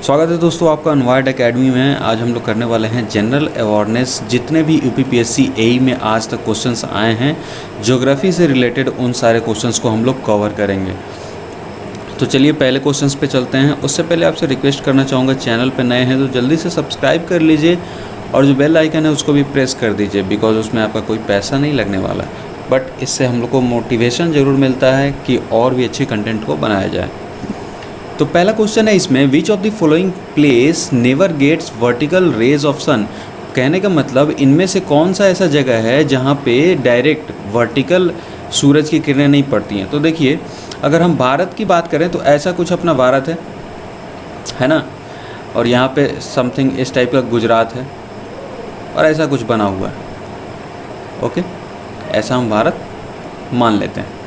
स्वागत है दोस्तों आपका अनवार्ड एकेडमी में। आज हम लोग करने वाले हैं जनरल अवेयरनेस। जितने भी यूपीपीएससी एई में आज तक क्वेश्चंस आए हैं ज्योग्राफी से रिलेटेड, उन सारे क्वेश्चंस को हम लोग कवर करेंगे। तो चलिए पहले क्वेश्चंस पे चलते हैं। उससे पहले आपसे रिक्वेस्ट करना चाहूँगा, चैनल पे नए हैं तो जल्दी से सब्सक्राइब कर लीजिए और जो बेल आइकन है उसको भी प्रेस कर दीजिए, बिकॉज उसमें आपका कोई पैसा नहीं लगने वाला, बट इससे हम लोग को मोटिवेशन ज़रूर मिलता है कि और भी अच्छे कंटेंट को बनाया जाए। तो पहला क्वेश्चन है इसमें, which of the following place never gets vertical rays of sun. कहने का मतलब इनमें से कौन सा ऐसा जगह है जहाँ पे डायरेक्ट वर्टिकल सूरज की किरणें नहीं पड़ती हैं। तो देखिए, अगर हम भारत की बात करें तो ऐसा कुछ अपना भारत है ना, और यहाँ पे समथिंग इस टाइप का गुजरात है और ऐसा कुछ बना हुआ है। ओके, ऐसा हम भारत मान लेते हैं।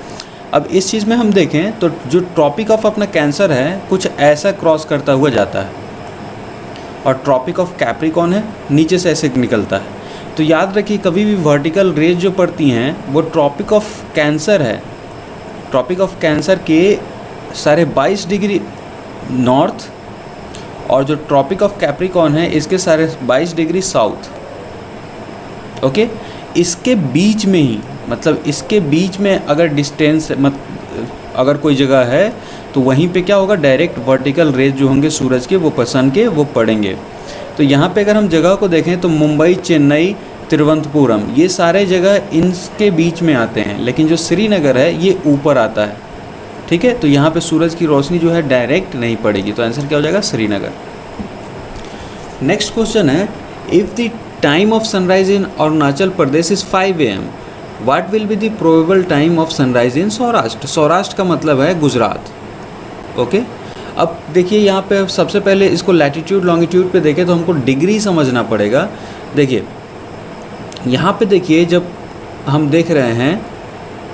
अब इस चीज़ में हम देखें तो जो ट्रॉपिक ऑफ अपना कैंसर है कुछ ऐसा क्रॉस करता हुआ जाता है, और ट्रॉपिक ऑफ कैप्रिकॉर्न है नीचे से ऐसे निकलता है। तो याद रखिए, कभी भी वर्टिकल रेज जो पड़ती हैं वो ट्रॉपिक ऑफ कैंसर है, ट्रॉपिक ऑफ कैंसर के 22.5 डिग्री नॉर्थ, और जो ट्रॉपिक ऑफ कैप्रिकॉर्न है इसके 22.5 डिग्री साउथ। ओके, इसके बीच में ही, मतलब इसके बीच में अगर डिस्टेंस अगर कोई जगह है तो वहीं पे क्या होगा, डायरेक्ट वर्टिकल रेज जो होंगे सूरज के, वो सन के, वो पड़ेंगे। तो यहाँ पे अगर हम जगह को देखें तो मुंबई, चेन्नई, तिरुवनंतपुरम, ये सारे जगह इनके बीच में आते हैं, लेकिन जो श्रीनगर है ये ऊपर आता है। ठीक है, तो यहाँ पे सूरज की रोशनी जो है डायरेक्ट नहीं पड़ेगी, तो आंसर क्या हो जाएगा, श्रीनगर। नेक्स्ट क्वेश्चन है, if the time of sunrise in Arunachal Pradesh is 5 AM, what will be the probable time of sunrise in Saurashtra. Saurashtra का मतलब है गुजरात। ओके, अब देखिए यहाँ पे सबसे पहले इसको लैटिट्यूड लॉन्गिट्यूड पे देखें तो हमको डिग्री समझना पड़ेगा। देखिए यहाँ पे देखिए, जब हम देख रहे हैं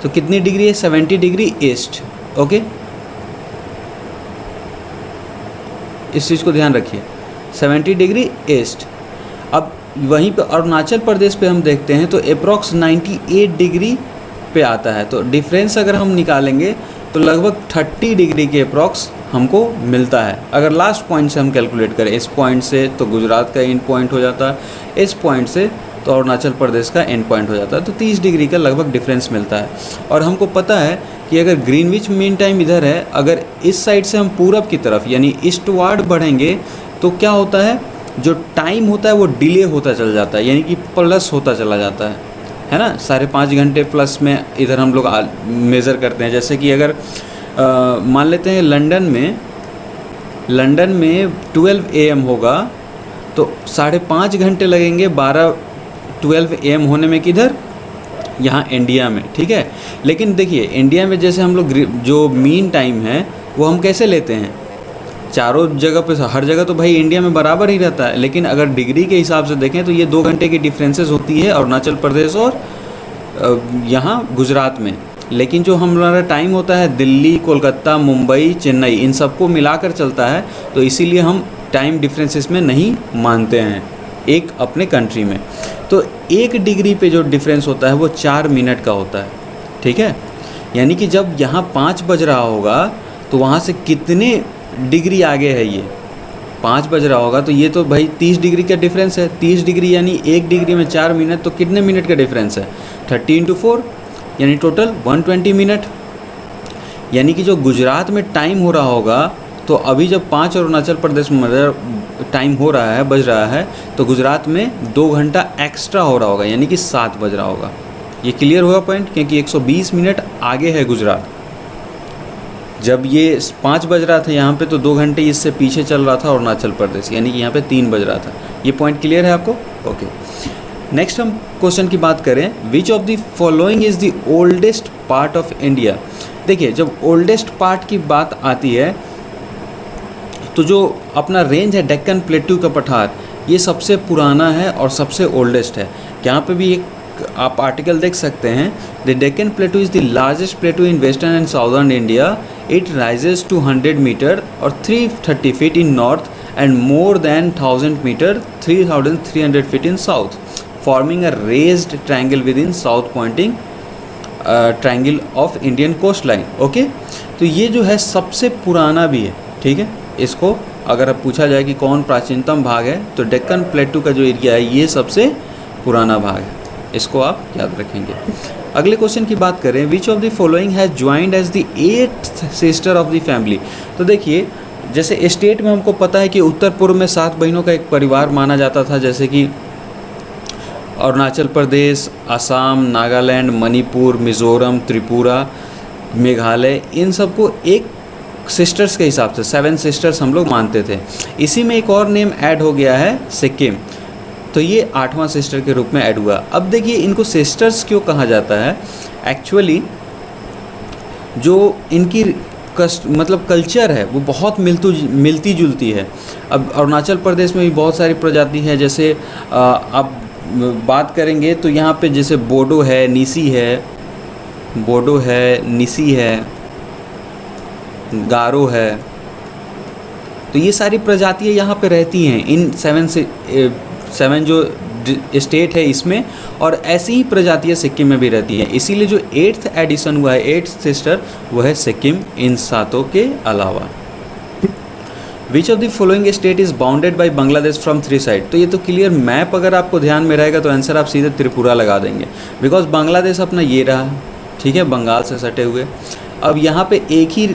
तो कितनी डिग्री है, 70 डिग्री ईस्ट। ओके, इस चीज़ को ध्यान रखिए, 70 डिग्री ईस्ट। अब वहीं पे अरुणाचल प्रदेश पे हम देखते हैं तो अप्रॉक्स 98 डिग्री पे आता है। तो डिफरेंस अगर हम निकालेंगे तो लगभग 30 डिग्री के अप्रॉक्स हमको मिलता है। अगर लास्ट पॉइंट से हम कैलकुलेट करें, इस पॉइंट से तो गुजरात का एंड पॉइंट हो जाता है, इस पॉइंट से तो अरुणाचल प्रदेश का एंड पॉइंट हो जाता है। तो 30 डिग्री का लगभग डिफरेंस मिलता है। और हमको पता है कि अगर ग्रीनविच मीन टाइम इधर है, अगर इस साइड से हम पूरब की तरफ यानी ईस्टवार्ड बढ़ेंगे तो क्या होता है, जो टाइम होता है वो डिले होता चल जाता है, यानी कि प्लस होता चला जाता है ना। 5.5 घंटे प्लस में इधर हम लोग मेज़र करते हैं। जैसे कि अगर मान लेते हैं लंदन में 12 AM होगा तो 5.5 घंटे लगेंगे 12 AM होने में, किधर, यहाँ इंडिया में। ठीक है, लेकिन देखिए इंडिया में जैसे हम लोग जो मीन टाइम है वो हम कैसे लेते हैं, चारों जगह पे, हर जगह तो भाई इंडिया में बराबर ही रहता है, लेकिन अगर डिग्री के हिसाब से देखें तो ये 2 घंटे की डिफरेंसेस होती है अरुणाचल प्रदेश और यहाँ गुजरात में। लेकिन जो हमारा टाइम होता है दिल्ली, कोलकाता, मुंबई, चेन्नई, इन सबको मिलाकर चलता है, तो इसीलिए हम टाइम डिफरेंसेस में नहीं मानते हैं एक अपने कंट्री में। तो 1 डिग्री पे जो डिफरेंस होता है वो 4 मिनट का होता है। ठीक है, यानी कि जब यहाँ 5 बज रहा होगा तो वहाँ से कितने डिग्री आगे है, ये 5 बज रहा होगा तो ये तो भाई 30 डिग्री का डिफरेंस है। 30 डिग्री यानी 1 डिग्री में 4 मिनट, तो कितने मिनट का डिफरेंस है, 30 × 4 यानी टोटल 120 मिनट। यानी कि जो गुजरात में टाइम हो रहा होगा, तो अभी जब 5 अरुणाचल प्रदेश में टाइम हो रहा है, बज रहा है, तो गुजरात में 2 घंटा एक्स्ट्रा हो रहा होगा, यानी कि 7 बज रहा होगा। ये क्लियर होगा पॉइंट, क्योंकि 120 मिनट आगे है गुजरात। जब ये 5 बज रहा था यहाँ पे तो 2 घंटे इससे पीछे चल रहा था अरुणाचल प्रदेश, यानी कि यहाँ पे 3 बज रहा था। ये पॉइंट क्लियर है आपको। ओके, नेक्स्ट हम क्वेश्चन की बात करें, which of the following is the oldest part of India. देखिए, जब ओल्डेस्ट पार्ट की बात आती है तो जो अपना रेंज है डेक्कन प्लेट्यू का पठार, ये सबसे पुराना है और सबसे ओल्डेस्ट है। यहाँ पे भी एक आप आर्टिकल देख सकते हैं, the Deccan plateau is the largest plateau in western and southern India. It rises to 100 metre और 330 feet in north and more than 1000 metre 3300 feet in south, forming a raised triangle within south pointing triangle of Indian coast line. Okay, तो ये जो है सबसे पुराना भी है। ठीक है, इसको अगर अब पूछा जाए कि कौन प्राचीनतम भाग है, तो डेक्कन प्लेटू का जो एरिया है ये सबसे पुराना भाग है, इसको आप याद रखेंगे। अगले क्वेश्चन की बात करें, which of the following has joined as the 8th sister of the family. तो देखिए, जैसे स्टेट में हमको पता है कि उत्तर पूर्व में 7 बहनों का एक परिवार माना जाता था, जैसे कि अरुणाचल प्रदेश, असम, नागालैंड, मणिपुर, मिज़ोरम, त्रिपुरा, मेघालय, इन सबको एक सिस्टर्स के हिसाब से 7 सिस्टर्स हम लोग मानते थे। इसी में एक और नेम ऐड हो गया है, सिक्किम, तो ये 8वां सिस्टर के रूप में ऐड हुआ। अब देखिए, इनको सिस्टर्स क्यों कहा जाता है? एक्चुअली जो इनकी मतलब कल्चर है वो बहुत मिलती जुलती है। अब अरुणाचल प्रदेश में भी बहुत सारी प्रजाति है, जैसे आप बात करेंगे तो यहाँ पे जैसे बोडो है, निसी है, गारो है, तो ये सारी प्रजातियाँ यहाँ पे रहती हैं इन 7 जो स्टेट है इसमें, और ऐसी ही प्रजातियाँ सिक्किम में भी रहती हैं। इसीलिए जो 8th एडिशन हुआ है, 8th सिस्टर, वो है सिक्किम इन 7 के अलावा। विच of the following state is bounded by Bangladesh from 3 side. तो ये तो क्लियर मैप अगर आपको ध्यान में रहेगा तो आंसर आप सीधे त्रिपुरा लगा देंगे, बिकॉज बांग्लादेश अपना ये रहा, ठीक है, बंगाल से सटे हुए। अब यहाँ पे एक ही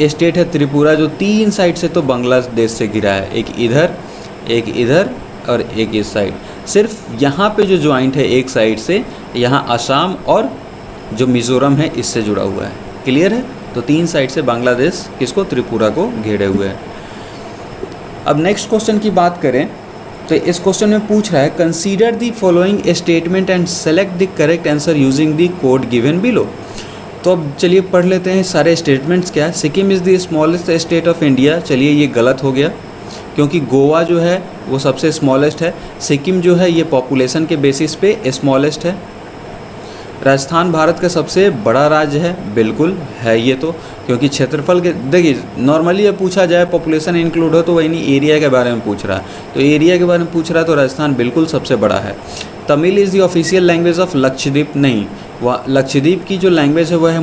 स्टेट है त्रिपुरा, जो 3 साइड से तो बांग्लादेश से घिरा है, एक इधर और एक इस साइड। सिर्फ यहाँ पे जो ज्वाइंट है एक साइड से, यहाँ असम और जो मिज़ोरम है इससे जुड़ा हुआ है। क्लियर है? तो 3 साइड से बांग्लादेश किसको, त्रिपुरा को घेरे हुए है। अब नेक्स्ट क्वेश्चन की बात करें तो इस क्वेश्चन में पूछ रहा है, consider the following statement and select the correct answer using the code given below. तो अब चलिए पढ़ लेते हैं सारे स्टेटमेंट्स क्या है। Sikkim is the smallest state of India, चलिए ये गलत हो गया, क्योंकि गोवा जो है वो सबसे स्मॉलेस्ट है। सिक्किम जो है ये पॉपुलेशन के बेसिस पे स्मॉलेस्ट है। राजस्थान भारत का सबसे बड़ा राज्य है, बिल्कुल है ये तो, क्योंकि क्षेत्रफल के, देखिए नॉर्मली ये पूछा जाए पॉपुलेशन इंक्लूड हो तो वही नहीं, एरिया के बारे में पूछ रहा है, तो एरिया के बारे में पूछ रहा है तो राजस्थान बिल्कुल सबसे बड़ा है। Tamil is the official language of Lakshadweep, नहीं, वह लक्षद्वीप की जो लैंग्वेज है वह है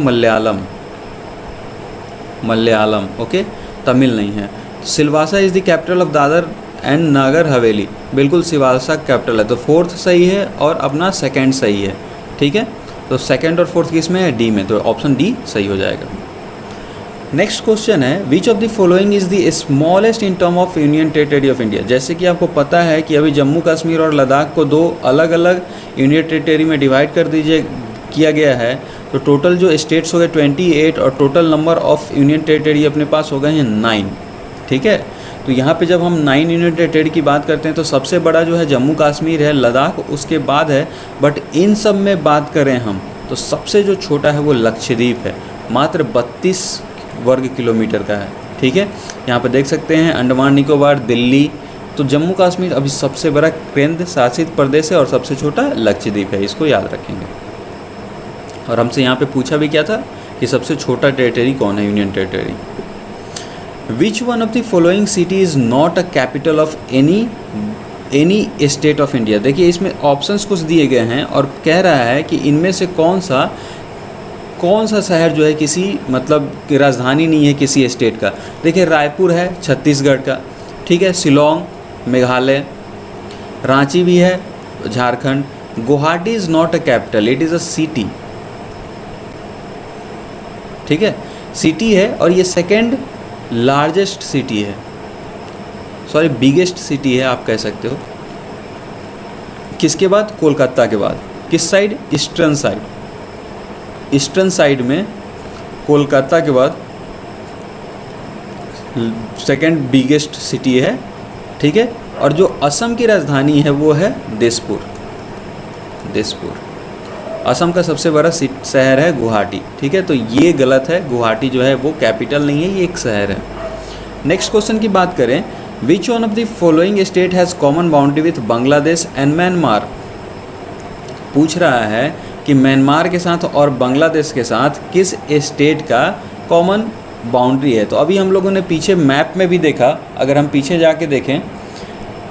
मलयालम, ओके, तमिल नहीं है। Silvassa is the capital of Dadar and Nagar Haveli, बिल्कुल सिलवासा कैपिटल है, तो 4th सही है और अपना 2nd सही है, ठीक है। तो 2nd और 4th किस में है, डी में, तो ऑप्शन डी सही हो जाएगा। नेक्स्ट क्वेश्चन है, which of the following is the smallest in term of union territory of India. जैसे कि आपको पता है कि अभी जम्मू कश्मीर और लद्दाख को 2 अलग अलग यूनियन टेरिटरी में डिवाइड किया गया है, तो टोटल जो स्टेट्स हो गए 28 और total number of union territory अपने पास हो गए हैं 9, ठीक है। तो यहाँ पे जब हम 9 यूनियन टेरिटरी की बात करते हैं तो सबसे बड़ा जो है जम्मू कश्मीर है, लद्दाख उसके बाद है, बट इन सब में बात करें हम तो सबसे जो छोटा है वो लक्षद्वीप है, मात्र 32 वर्ग किलोमीटर का है, ठीक है। यहाँ पे देख सकते हैं अंडमान निकोबार, दिल्ली, तो जम्मू कश्मीर अभी सबसे बड़ा केंद्र शासित प्रदेश है और सबसे छोटा लक्षद्वीप है, इसको याद रखेंगे। और हमसे यहाँ पे पूछा भी क्या था कि सबसे छोटा टेरिटरी कौन है, union territory. Which one of the following city is not a capital of any state of India. देखिए इसमें ऑप्शंस कुछ दिए गए हैं और कह रहा है कि इनमें से कौन सा शहर जो है किसी मतलब की राजधानी नहीं है किसी स्टेट का। देखिए रायपुर है छत्तीसगढ़ का, ठीक है, शिलोंग मेघालय, रांची भी है Jharkhand, Guwahati is not a capital, it is a city, ठीक है, सिटी है और ये 2nd लार्जेस्ट सिटी है, सॉरी बिगेस्ट सिटी है आप कह सकते हो। किसके बाद, कोलकाता के बाद। किस साइड, ईस्टर्न साइड में कोलकाता के बाद 2nd बिगेस्ट सिटी है, ठीक है। और जो असम की राजधानी है वो है दिसपुर। असम का सबसे बड़ा शहर है गुवाहाटी, ठीक है, तो ये गलत है, गुवाहाटी जो है वो कैपिटल नहीं है, ये एक शहर है। नेक्स्ट क्वेश्चन की बात करें, which one of the following state has common boundary with Bangladesh and Myanmar. पूछ रहा है कि म्यांमार के साथ और बांग्लादेश के साथ किस स्टेट का कॉमन बाउंड्री है। तो अभी हम लोगों ने पीछे मैप में भी देखा, अगर हम पीछे जाके देखें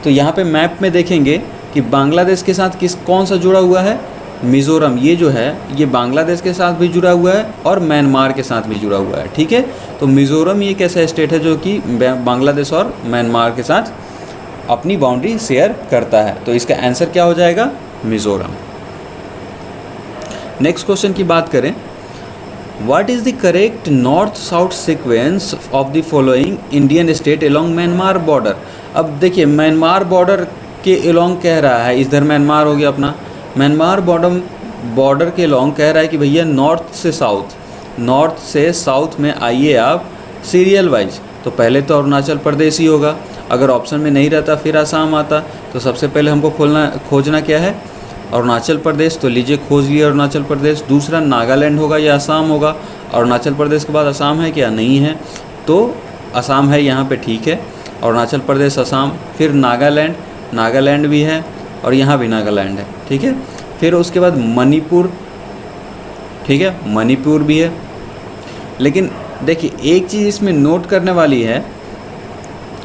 तो यहाँ पे मैप में देखेंगे कि बांग्लादेश के साथ कौन सा जुड़ा हुआ है, मिज़ोरम ये जो है ये बांग्लादेश के साथ भी जुड़ा हुआ है और म्यांमार के साथ भी जुड़ा हुआ है, ठीक है। तो मिज़ोरम ये एक ऐसा स्टेट है जो कि बांग्लादेश और म्यांमार के साथ अपनी बाउंड्री शेयर करता है। तो इसका आंसर क्या हो जाएगा? मिज़ोरम। नेक्स्ट क्वेश्चन की बात करें, what is the correct north south sequence of the following Indian state along Myanmar border. अब देखिए म्यांमार बॉर्डर के एलोंग कह रहा है, इधर म्यांमार हो गया अपना, म्यांमार बॉर्डर के एलोंग कह रहा है कि भैया नॉर्थ से साउथ में आइए आप सीरियल वाइज। तो पहले तो अरुणाचल प्रदेश ही होगा, अगर ऑप्शन में नहीं रहता फिर आसाम आता। तो सबसे पहले हमको खोजना क्या है? अरुणाचल प्रदेश। तो लीजिए खोज लिया अरुणाचल प्रदेश। दूसरा नागालैंड होगा या असम होगा। अरुणाचल प्रदेश के बाद असम है क्या? नहीं है, तो असम है यहाँ पे, ठीक है। अरुणाचल प्रदेश, असम, फिर नागालैंड भी है और यहाँ भी नागालैंड है, ठीक है। फिर उसके बाद मणिपुर, ठीक है, मणिपुर भी है। लेकिन देखिए एक चीज़ इसमें नोट करने वाली है,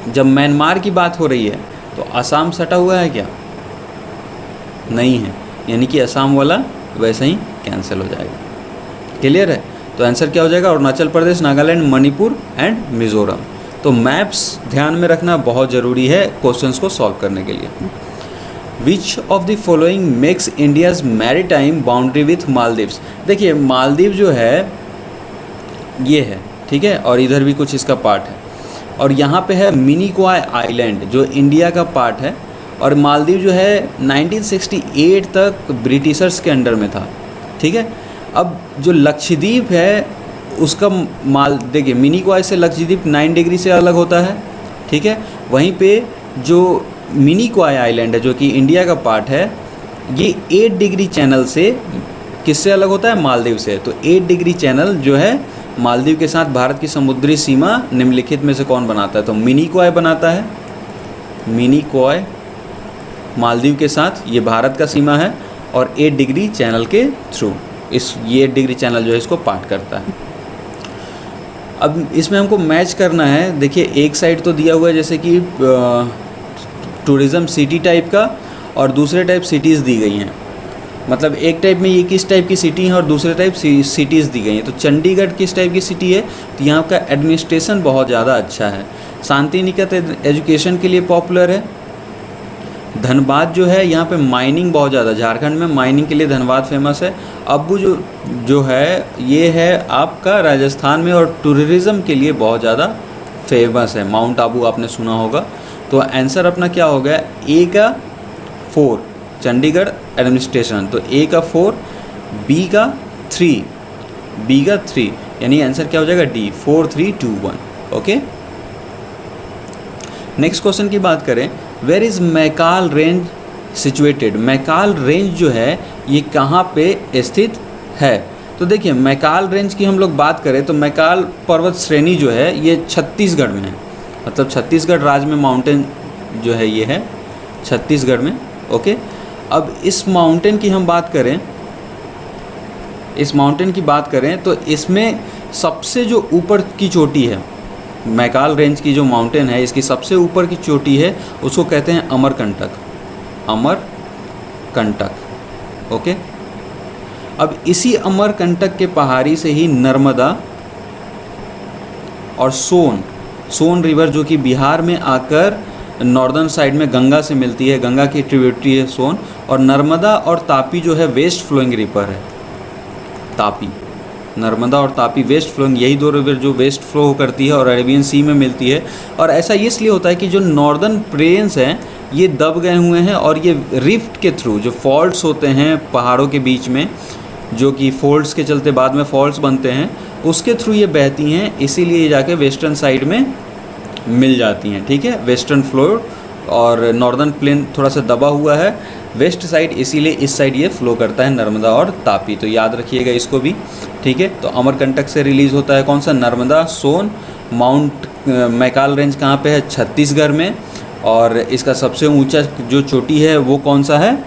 जब म्यांमार की बात हो रही है तो असम सटा हुआ है क्या? नहीं है, यानी कि असम वाला वैसे ही कैंसिल हो जाएगा। क्लियर है? तो आंसर क्या हो जाएगा? अरुणाचल प्रदेश, नागालैंड, मणिपुर एंड मिज़ोरम। तो मैप्स ध्यान में रखना बहुत ज़रूरी है क्वेश्चंस को सॉल्व करने के लिए। विच of the following makes India's maritime boundary with Maldives. देखिए मालदीव जो है ये है, ठीक है, और इधर भी कुछ इसका पार्ट है, और यहाँ पे है मिनिकॉय आइलैंड जो इंडिया का पार्ट है। और मालदीव जो है 1968 तक ब्रिटिशर्स के अंडर में था, ठीक है। अब जो लक्षद्वीप है उसका देखिए मिनिकॉय से लक्षद्वीप 9 डिग्री से अलग होता है, ठीक है। वहीं पे जो मिनिकॉय आइलैंड है जो कि इंडिया का पार्ट है, ये 8 डिग्री चैनल से किससे अलग होता है? मालदीव से। तो 8 डिग्री चैनल जो है मालदीव के साथ भारत की समुद्री सीमा निम्नलिखित में से कौन बनाता है? तो मिनिकॉय बनाता है। मिनिकॉय मालदीव के साथ ये भारत का सीमा है और 8 डिग्री चैनल के थ्रू ये 8 डिग्री चैनल जो है इसको पार्ट करता है। अब इसमें हमको मैच करना है। देखिए एक साइड तो दिया हुआ है जैसे कि टूरिज़्म सिटी टाइप का, और दूसरे टाइप सिटीज़ दी गई हैं। मतलब एक टाइप में ये किस टाइप की सिटी है और दूसरे टाइप सिटीज़ दी गई हैं। तो चंडीगढ़ किस टाइप की सिटी है? तो यहाँ का एडमिनिस्ट्रेशन बहुत ज़्यादा अच्छा है। शांति निकेतन एजुकेशन के लिए पॉपुलर है। धनबाद जो है यहाँ पे माइनिंग बहुत ज़्यादा, झारखंड में माइनिंग के लिए धनबाद फेमस है। अब्बू जो है ये है आपका राजस्थान में और टूरिज़्म के लिए बहुत ज़्यादा फेमस है। माउंट आबू आपने सुना होगा। तो आंसर अपना क्या हो गया? ए का 4 चंडीगढ़ एडमिनिस्ट्रेशन, तो ए का 4, बी का 3, यानी आंसर क्या हो जाएगा? डी, 4 3 2 1। ओके, नेक्स्ट क्वेश्चन की बात करें, where is Maikal range situated. Maikal range जो है ये कहाँ पे स्थित है? तो देखिए मैकाल रेंज की हम लोग बात करें तो मैकाल पर्वत श्रेणी जो है ये छत्तीसगढ़ में है। मतलब छत्तीसगढ़ राज्य में माउंटेन जो है ये है छत्तीसगढ़ में। ओके, अब इस माउंटेन की हम बात करें, तो इसमें सबसे जो ऊपर की चोटी है, मैकाल रेंज की जो माउंटेन है इसकी सबसे ऊपर की चोटी है उसको कहते हैं अमरकंटक। ओके, अब इसी अमरकंटक के पहाड़ी से ही नर्मदा और सोन रिवर जो कि बिहार में आकर नॉर्दर्न साइड में गंगा से मिलती है, गंगा की ट्रिब्यूटरी है सोन, और नर्मदा और तापी जो है वेस्ट फ्लोइंग रिवर है। नर्मदा और तापी वेस्ट फ्लोइंग, यही दो रिवर जो वेस्ट फ्लो करती है और अरेबियन सी में मिलती है। और ऐसा इसलिए होता है कि जो नॉर्दर्न प्लेन्स हैं ये दब गए हुए हैं और ये रिफ्ट के थ्रू जो फॉल्ट्स होते हैं पहाड़ों के बीच में, जो कि फोल्ड्स के चलते बाद में फॉल्ट्स बनते हैं, उसके थ्रू ये बहती हैं, इसीलिए ये जाके वेस्टर्न साइड में मिल जाती हैं। ठीक है, वेस्टर्न फ्लोर और नॉर्दर्न प्लेन थोड़ा सा दबा हुआ है वेस्ट साइड, इसीलिए इस साइड ये फ्लो करता है नर्मदा और तापी। तो याद रखिएगा इसको भी। ठीक है, तो अमरकंटक से रिलीज़ होता है कौन सा? नर्मदा, सोन। माउंट मैकाल रेंज कहाँ पे है? छत्तीसगढ़ में। और इसका सबसे ऊंचा जो चोटी है वो कौन सा है?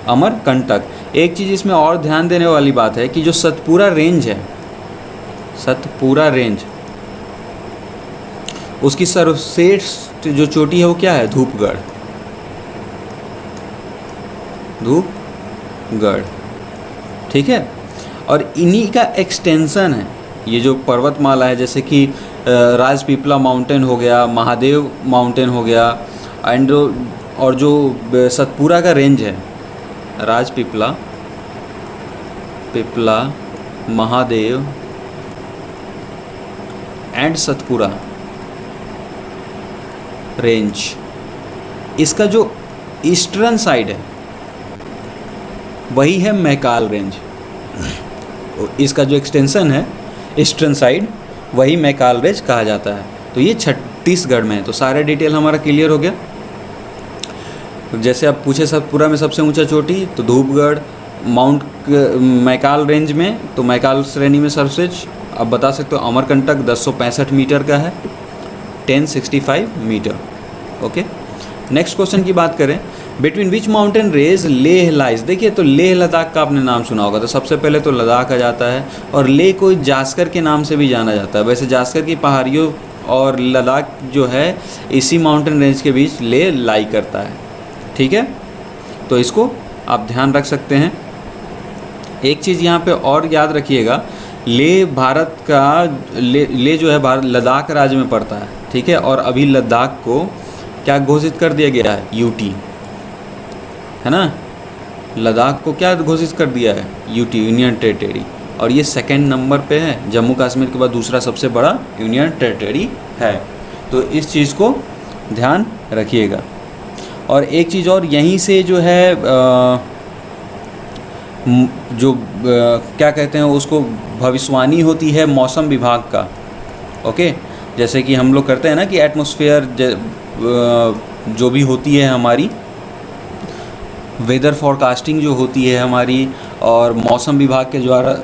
अमरकंटक। एक चीज़ इसमें और ध्यान देने वाली बात है कि जो सतपुरा रेंज है, सतपुरा रेंज, उसकी सर्वश्रेष्ठ जो चोटी है वो क्या है? धूपगढ़। ठीक है। और इन्हीं का एक्सटेंशन है ये जो पर्वतमाला है, जैसे कि राजपीपला माउंटेन हो गया, महादेव माउंटेन हो गया, एंड और जो सतपुरा का रेंज है, राजपीपला, पिपला, महादेव एंड सतपुरा रेंज, इसका जो ईस्टर्न साइड है वही है मैकाल रेंज। इसका जो एक्सटेंशन है ईस्टर्न साइड वही मैकाल रेंज कहा जाता है। तो ये छत्तीसगढ़ में है। तो सारे डिटेल हमारा क्लियर हो गया। जैसे आप पूछे सतपुरा में सबसे ऊंचा चोटी, तो धूपगढ़, माउंट मैकाल रेंज में, तो मैकाल श्रेणी में सर्वश्रेष्ठ आप बता सकते हो अमरकंटक 1065 मीटर का है, 1065 मीटर। ओके, नेक्स्ट क्वेश्चन की बात करें, between which mountain range Leh lies. देखिए, तो लेह लद्दाख का आपने नाम सुना होगा, तो सबसे पहले तो लद्दाख आ जाता है, और लेह को जास्कर के नाम से भी जाना जाता है। वैसे जास्कर की पहाड़ियों और लद्दाख जो है इसी माउंटेन रेंज के बीच लेह लाई करता है। ठीक है, तो इसको आप ध्यान रख सकते हैं। एक चीज़ यहाँ पे और याद रखिएगा, लेह भारत का ले जो है भारत लद्दाख राज्य में पड़ता है। ठीक है, और अभी लद्दाख को क्या घोषित कर दिया गया है, यूटी, है ना। लद्दाख को क्या घोषित कर दिया है, यूटी, यूनियन टेरिटरी, और ये सेकंड नंबर पे है। जम्मू कश्मीर के बाद दूसरा सबसे बड़ा यूनियन टेरिटरी है। तो इस चीज़ को ध्यान रखिएगा। और एक चीज़ और, यहीं से जो है क्या कहते हैं उसको, भविष्यवाणी होती है मौसम विभाग का। ओके, जैसे कि हम लोग करते हैं ना कि एटमॉस्फेयर जो भी होती है हमारी, वेदर फॉरकास्टिंग जो होती है हमारी, और मौसम विभाग के द्वारा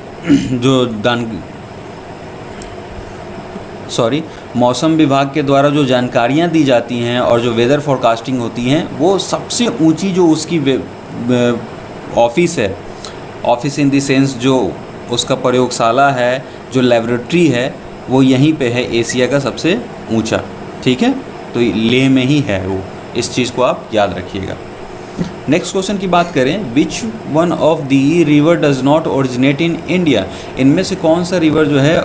मौसम विभाग के द्वारा जो जानकारियाँ दी जाती हैं और जो वेदर फॉरकास्टिंग होती हैं, वो सबसे ऊंची जो उसकी ऑफिस है, ऑफिस इन द सेंस जो उसका प्रयोगशाला है, जो लेबोरेटरी है, वो यहीं पे है, एशिया का सबसे ऊंचा। ठीक है, तो लेह में ही है वो। इस चीज़ को आप याद रखिएगा। नेक्स्ट क्वेश्चन की बात करें, which one of the river does not originate in India. इनमें से कौन सा रिवर जो है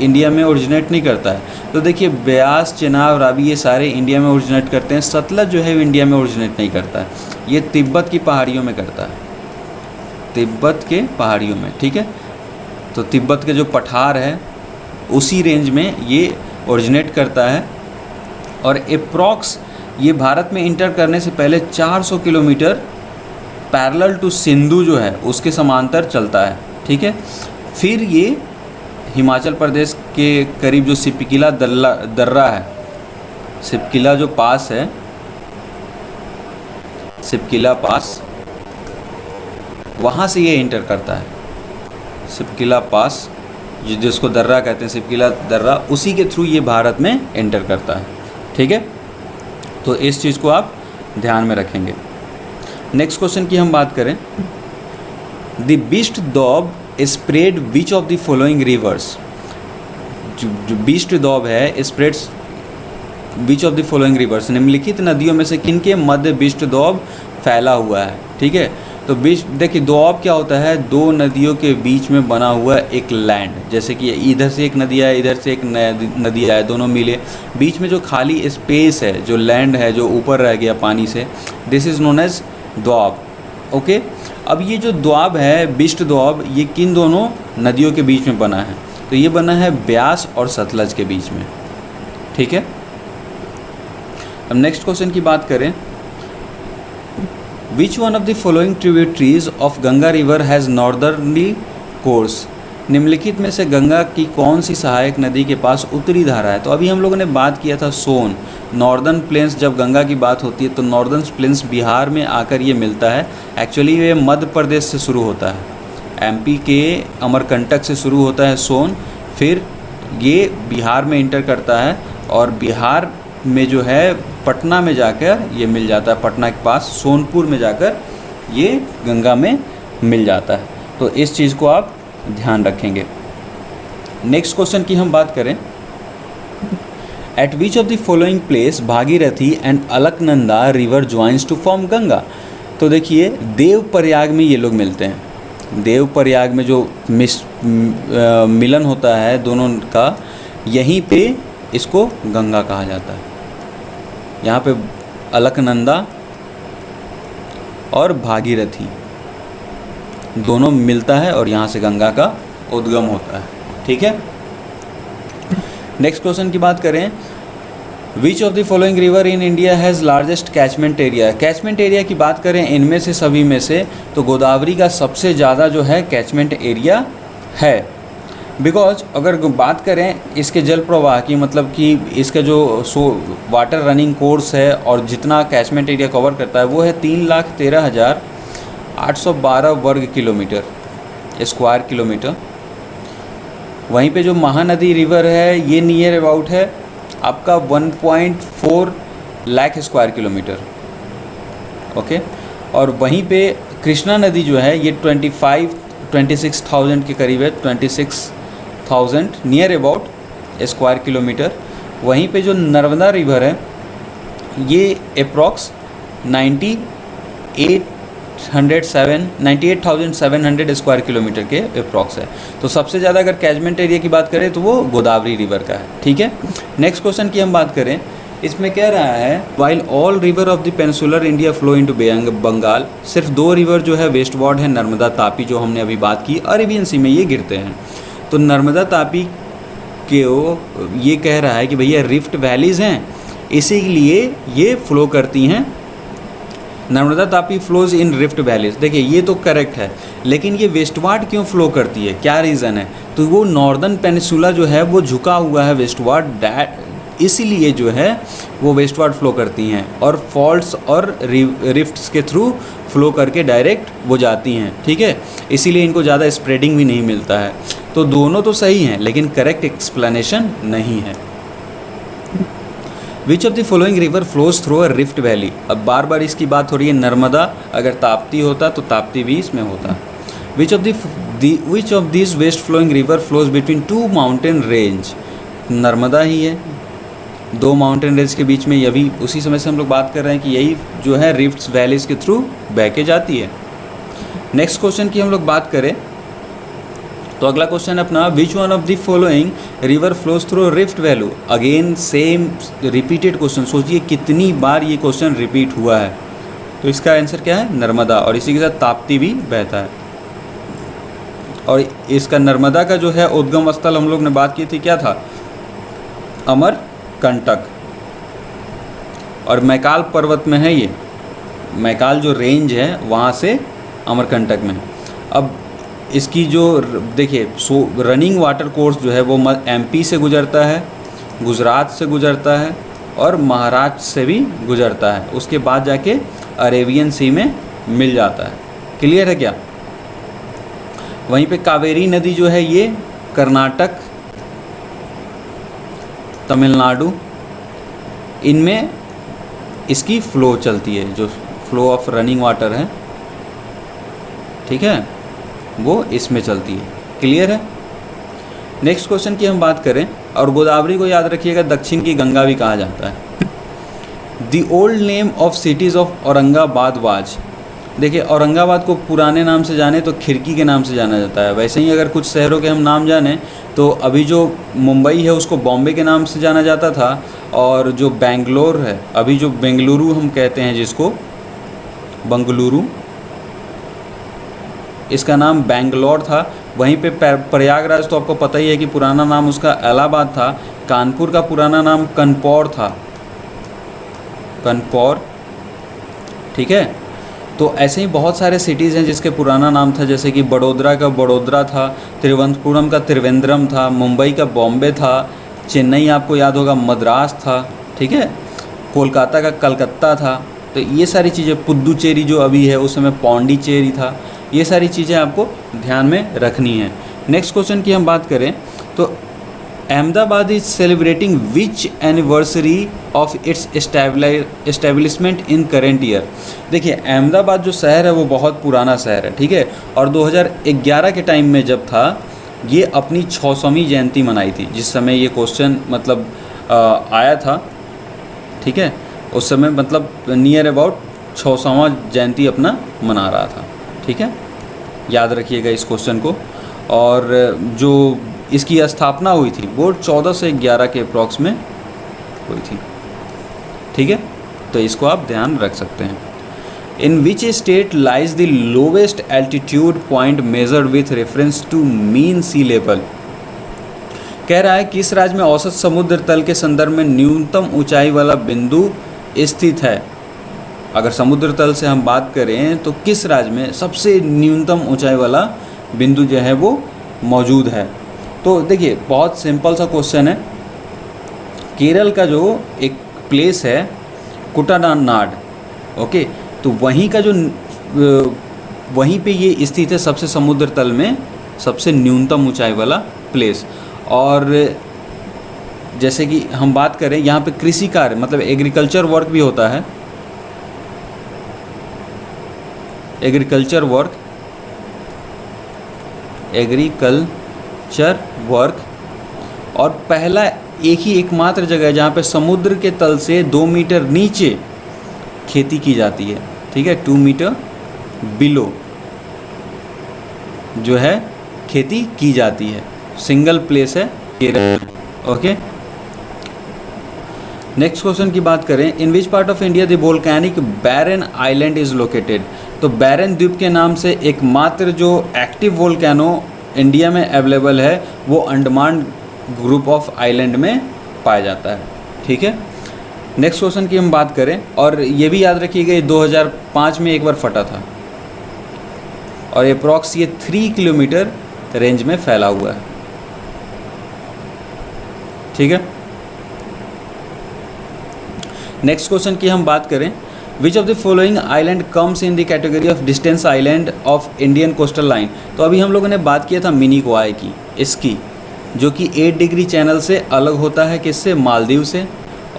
इंडिया में ओरिजिनेट नहीं करता है। तो देखिए, ब्यास, चेनाब, रावी, ये सारे इंडिया में ओरिजिनेट करते हैं। सतलज जो है वो इंडिया में ओरिजिनेट नहीं करता है, ये तिब्बत की पहाड़ियों में करता है, तिब्बत के पहाड़ियों में। ठीक है, तो तिब्बत के जो पठार है उसी रेंज में ये ओरिजिनेट करता है। और एप्रॉक्स ये भारत में इंटर करने से पहले 400 किलोमीटर पैरेलल टू सिंधु जो है उसके समांतर चलता है। ठीक है, फिर ये हिमाचल प्रदेश के करीब जो सिपकिला दर्रा है, सिपकिला जो पास है, सिपकिला पास, वहाँ से ये इंटर करता है। सिपकिला पास जिसको दर्रा कहते हैं, सिपकिला दर्रा, उसी के थ्रू ये भारत में एंटर करता है। ठीक है, तो इस चीज़ को आप ध्यान में रखेंगे। नेक्स्ट क्वेश्चन की हम बात करें, the Beas doab spread which of the following rivers. जो बीस्ट दौब है spreads which of the following rivers, निम्नलिखित नदियों में से किन के मध्य बीस्ट दौब फैला हुआ है। ठीक है, तो बीच देखिए, दोआब क्या होता है, दो नदियों के बीच में बना हुआ एक लैंड, जैसे कि इधर से एक नदी आए, इधर से एक नदी आए, दोनों मिले, बीच में जो खाली स्पेस है, जो लैंड है जो ऊपर रह गया पानी से, this is known as doab. Okay, अब ये जो दोआब है, बिस्ट दोआब, ये किन दोनों नदियों के बीच में बना है, तो ये बना है ब्यास और सतलज के बीच में। ठीक है, अब नेक्स्ट क्वेश्चन की बात करें, Which one of the following tributaries of Ganga river has northernly course. निम्नलिखित में से गंगा की कौन सी सहायक नदी के पास उत्तरी धारा है। तो अभी हम लोगों ने बात किया था सोन, नॉर्दर्न प्लेन्स, जब गंगा की बात होती है तो नॉर्दर्न प्लेन्स बिहार में आकर ये मिलता है। एक्चुअली ये मध्य प्रदेश से शुरू होता है, एमपी के अमरकंटक से शुरू होता है सोन, फिर ये बिहार में इंटर करता है और बिहार में जो है पटना में जाकर ये मिल जाता है, पटना के पास सोनपुर में जाकर ये गंगा में मिल जाता है। तो इस चीज़ को आप ध्यान रखेंगे। नेक्स्ट क्वेश्चन की हम बात करें, at which of the following place Bhagirathi and Alaknanda river joins to form Ganga. तो देखिए, देवप्रयाग में ये लोग मिलते हैं, देवप्रयाग में जो मिलन होता है दोनों का, यहीं पे इसको गंगा कहा जाता है। यहाँ पे अलकनंदा और भागीरथी दोनों मिलता है और यहाँ से गंगा का उद्गम होता है। ठीक है, नेक्स्ट क्वेश्चन की बात करें, which of the following river in India has largest catchment area. Catchment area की बात करें इनमें से सभी में से तो गोदावरी का सबसे ज़्यादा जो है कैचमेंट एरिया है। बिकॉज अगर बात करें इसके जल प्रवाह की, मतलब कि इसका जो वाटर रनिंग कोर्स है और जितना कैचमेंट एरिया कवर करता है वो है 3,13,812 वर्ग किलोमीटर, स्क्वायर किलोमीटर। वहीं पे जो महानदी रिवर है ये नियर अबाउट है आपका 1.4 लाख स्क्वायर किलोमीटर। ओके, और वहीं पे कृष्णा नदी जो है ये 26,000 के करीब है, 26,000 नियर अबाउट स्क्वायर किलोमीटर। वहीं पे जो नर्मदा रिवर है ये अप्रॉक्स 98,700 स्क्वायर किलोमीटर के अप्रॉक्स है। तो सबसे ज़्यादा अगर कैचमेंट एरिया की बात करें तो वो गोदावरी रिवर का है। ठीक है, नेक्स्ट क्वेश्चन की हम बात करें, इसमें कह रहा है while all river of the peninsular India flow into bay Bengal, सिर्फ 2 रिवर जो है वेस्ट वार्ड है, नर्मदा तापी जो हमने अभी बात की, अरेबियन सी में ये गिरते हैं। तो नर्मदा तापी के ये कह रहा है कि भैया रिफ्ट वैलीज़ हैं, इसीलिए ये फ्लो करती हैं। Narmada Tapi flows in rift valleys, देखिए ये तो करेक्ट है, लेकिन ये वेस्टवार्ड क्यों फ्लो करती है, क्या रीज़न है? तो वो नॉर्दर्न पेनिसुला जो है वो झुका हुआ है वेस्टवार्ड, इसीलिए जो है वो वेस्टवार्ड फ्लो करती हैं और फॉल्ट्स और रिफ्ट्स के थ्रू फ्लो करके डायरेक्ट वो जाती हैं। ठीक है, इसीलिए इनको ज़्यादा स्प्रेडिंग भी नहीं मिलता है। तो दोनों तो सही हैं लेकिन करेक्ट एक्सप्लेनेशन नहीं है। Which of the following river flows through a rift valley, अब बार बार इसकी बात हो रही है, नर्मदा अगर ताप्ती होता तो ताप्ती भी इसमें होता। Which of this west flowing river flows between 2 mountain range, Narmada ही है, 2 माउंटेन रेंज के बीच में, ये भी उसी समय से हम लोग बात कर रहे हैं कि यही जो है रिफ्ट्स वैलीज के थ्रू बह के जाती है। नेक्स्ट क्वेश्चन की हम लोग बात करें तो अगला क्वेश्चन अपना, which one of the following river flows through rift valley, again same repeated question, सोचिए कितनी बार ये क्वेश्चन रिपीट हुआ है। तो इसका आंसर क्या है, नर्मदा, और इसी के साथ ताप्ती भी बहता है। और इसका नर्मदा का जो है उद्गम स्थल हम लोग ने बात की थी, क्या था, अमरकंटक, और मैकाल पर्वत में है ये, मैकाल जो रेंज है वहाँ से अमरकंटक में। अब इसकी जो देखिए रनिंग वाटर कोर्स जो है वो एमपी से गुजरता है, गुजरात से गुजरता है और महाराष्ट्र से भी गुजरता है, उसके बाद जाके अरेबियन सी में मिल जाता है। क्लियर है क्या? वहीं पे कावेरी नदी जो है ये कर्नाटक, तमिलनाडु, इनमें इसकी फ़्लो चलती है, जो फ्लो ऑफ रनिंग वाटर है, ठीक है, वो इसमें चलती है। क्लियर है? नेक्स्ट क्वेश्चन की हम बात करें, और गोदावरी को याद रखिएगा दक्षिण की गंगा भी कहा जाता है। The old name of cities of Aurangabad was, देखिए औरंगाबाद को पुराने नाम से जाने तो खिड़की के नाम से जाना जाता है। वैसे ही अगर कुछ शहरों के हम नाम जाने तो अभी जो मुंबई है उसको बॉम्बे के नाम से जाना जाता था, और जो बेंगलोर है, अभी जो बेंगलुरु हम कहते हैं जिसको, बंगलुरु, इसका नाम बेंगलोर था। वहीं पे प्रयागराज तो आपको पता ही है कि पुराना नाम उसका इलाहाबाद था। कानपुर का पुराना नाम कनपौर था, कनपौर, ठीक है। तो ऐसे ही बहुत सारे सिटीज़ हैं जिसके पुराना नाम था, जैसे कि बड़ोदरा का बड़ोदरा था, तिरुवनंतपुरम का त्रिवेंद्रम था, मुंबई का बॉम्बे था, चेन्नई आपको याद होगा मद्रास था, ठीक है, कोलकाता का कलकत्ता था। तो ये सारी चीज़ें, पुद्दुचेरी जो अभी है उस समय पौंडीचेरी था, ये सारी चीज़ें आपको ध्यान में रखनी है। नेक्स्ट क्वेश्चन की हम बात करें तो Ahmedabad is celebrating which anniversary of its establishment in current year. देखिए अहमदाबाद जो शहर है वो बहुत पुराना शहर है, ठीक है, और 2011 के टाइम में जब था ये अपनी 600वीं जयंती मनाई थी, जिस समय ये क्वेश्चन मतलब आया था, ठीक है, उस समय मतलब नियर अबाउट 600वां जयंती अपना मना रहा था, ठीक है। याद रखिएगा इस क्वेश्चन को। और जो इसकी स्थापना हुई थी वो 1411 के अप्रॉक्स में हुई थी, ठीक है, तो इसको आप ध्यान रख सकते हैं। In which state lies the lowest altitude point measured with reference to mean sea level. कह रहा है किस राज्य में औसत समुद्र तल के संदर्भ में न्यूनतम ऊंचाई वाला बिंदु स्थित है। अगर समुद्र तल से हम बात करें तो किस राज्य में सबसे न्यूनतम ऊंचाई वाला बिंदु जो है वो मौजूद है। तो देखिए बहुत सिंपल सा क्वेश्चन है। केरल का जो एक प्लेस है कुटानाड, ओके, तो वहीं का जो वहीं पे ये स्थित है सबसे समुद्र तल में सबसे न्यूनतम ऊंचाई वाला प्लेस। और जैसे कि हम बात करें यहाँ पे कृषि कार्य मतलब एग्रीकल्चर वर्क भी होता है, एग्रीकल्चर वर्क, और पहला एक ही एकमात्र जगह है जहाँ पे समुद्र के तल से 2 मीटर नीचे खेती की जाती है, ठीक है, 2 मीटर बिलो जो है खेती की जाती है। सिंगल प्लेस है केरल, ओके। नेक्स्ट क्वेश्चन की बात करें, in which part of India the volcanic Barren island is located. तो बैरन द्वीप के नाम से एकमात्र जो एक्टिव वोल्केनो इंडिया में अवेलेबल है वो अंडमान ग्रुप ऑफ आइलैंड में पाया जाता है, ठीक है। नेक्स्ट क्वेश्चन की हम बात करें, और ये भी याद रखिएगा ये 2005 में एक बार फटा था और अप्रॉक्स ये 3 किलोमीटर रेंज में फैला हुआ है, ठीक है। नेक्स्ट क्वेश्चन की हम बात करें, which of the following island comes in the category of distance island of Indian coastal line. तो अभी हम लोगों ने बात किया था मिनी कोआई की, इसकी जो कि 8 डिग्री चैनल से अलग होता है, किससे, मालदीव से,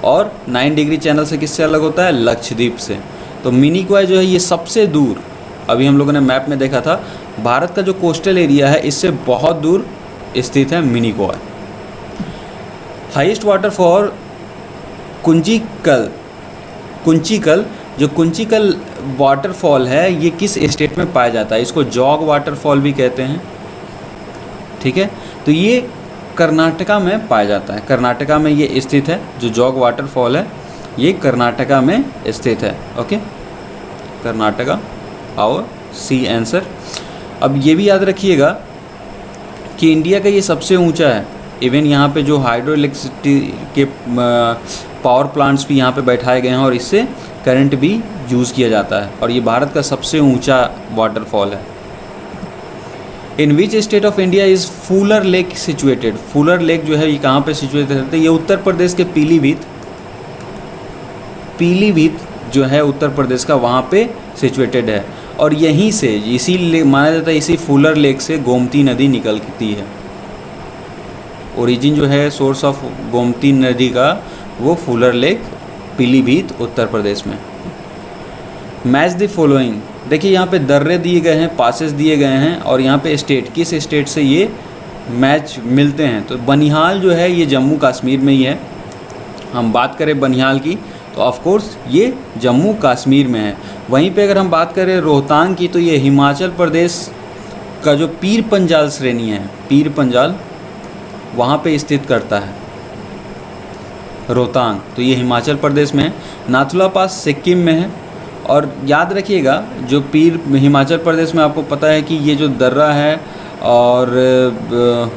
और 9 डिग्री चैनल से किससे अलग होता है, लक्षद्वीप से। तो मिनी कोआई जो है ये सबसे दूर, अभी हम लोगों ने मैप में देखा था, भारत का जो कोस्टल एरिया है इससे बहुत दूर स्थित है Minicoy. Highest waterfall Kunchikal जो कुंचिकल वाटरफॉल है ये किस स्टेट में पाया जाता है। इसको जॉग वाटरफॉल भी कहते हैं, ठीक है। तो ये कर्नाटका में पाया जाता है, कर्नाटका में ये स्थित है। जो जॉग वाटरफॉल है ये कर्नाटका में स्थित है, ओके, कर्नाटका, और सी आंसर। अब ये भी याद रखिएगा कि इंडिया का ये सबसे ऊंचा है। इवन यहाँ पे जो हाइड्रो इलेक्ट्रिसिटी के पावर प्लांट्स भी यहाँ पे बैठाए गए हैं और इससे करंट भी यूज़ किया जाता है, और ये भारत का सबसे ऊंचा वाटरफॉल है। In which state of India is Wular lake situated. Wular lake जो है ये कहाँ पे सिचुएटेड है, ये उत्तर प्रदेश के पीलीभीत जो है उत्तर प्रदेश का, वहाँ पे सिचुएटेड है। और यहीं से इसी माना जाता है इसी फूलर लेक से गोमती नदी निकलती है। ओरिजिन जो है सोर्स ऑफ गोमती नदी का वो फूलर लेक पीलीभीत उत्तर प्रदेश में। मैच द फॉलोइंग, देखिए यहाँ पे दर्रे दिए गए हैं, पासेस दिए गए हैं, और यहाँ पे स्टेट, किस स्टेट से ये मैच मिलते हैं। तो बनिहाल जो है ये जम्मू कश्मीर में ही है। हम बात करें बनिहाल की तो ऑफ कोर्स ये जम्मू कश्मीर में है। वहीं पे अगर हम बात करें रोहतांग की तो ये हिमाचल प्रदेश का जो पीर पंजाल श्रेणी है, पीर पंजाल वहाँ पे स्थित करता है रोहतांग, तो ये हिमाचल प्रदेश में है। नाथुला पास सिक्किम में है। और याद रखिएगा जो हिमाचल प्रदेश में आपको पता है कि ये जो दर्रा है और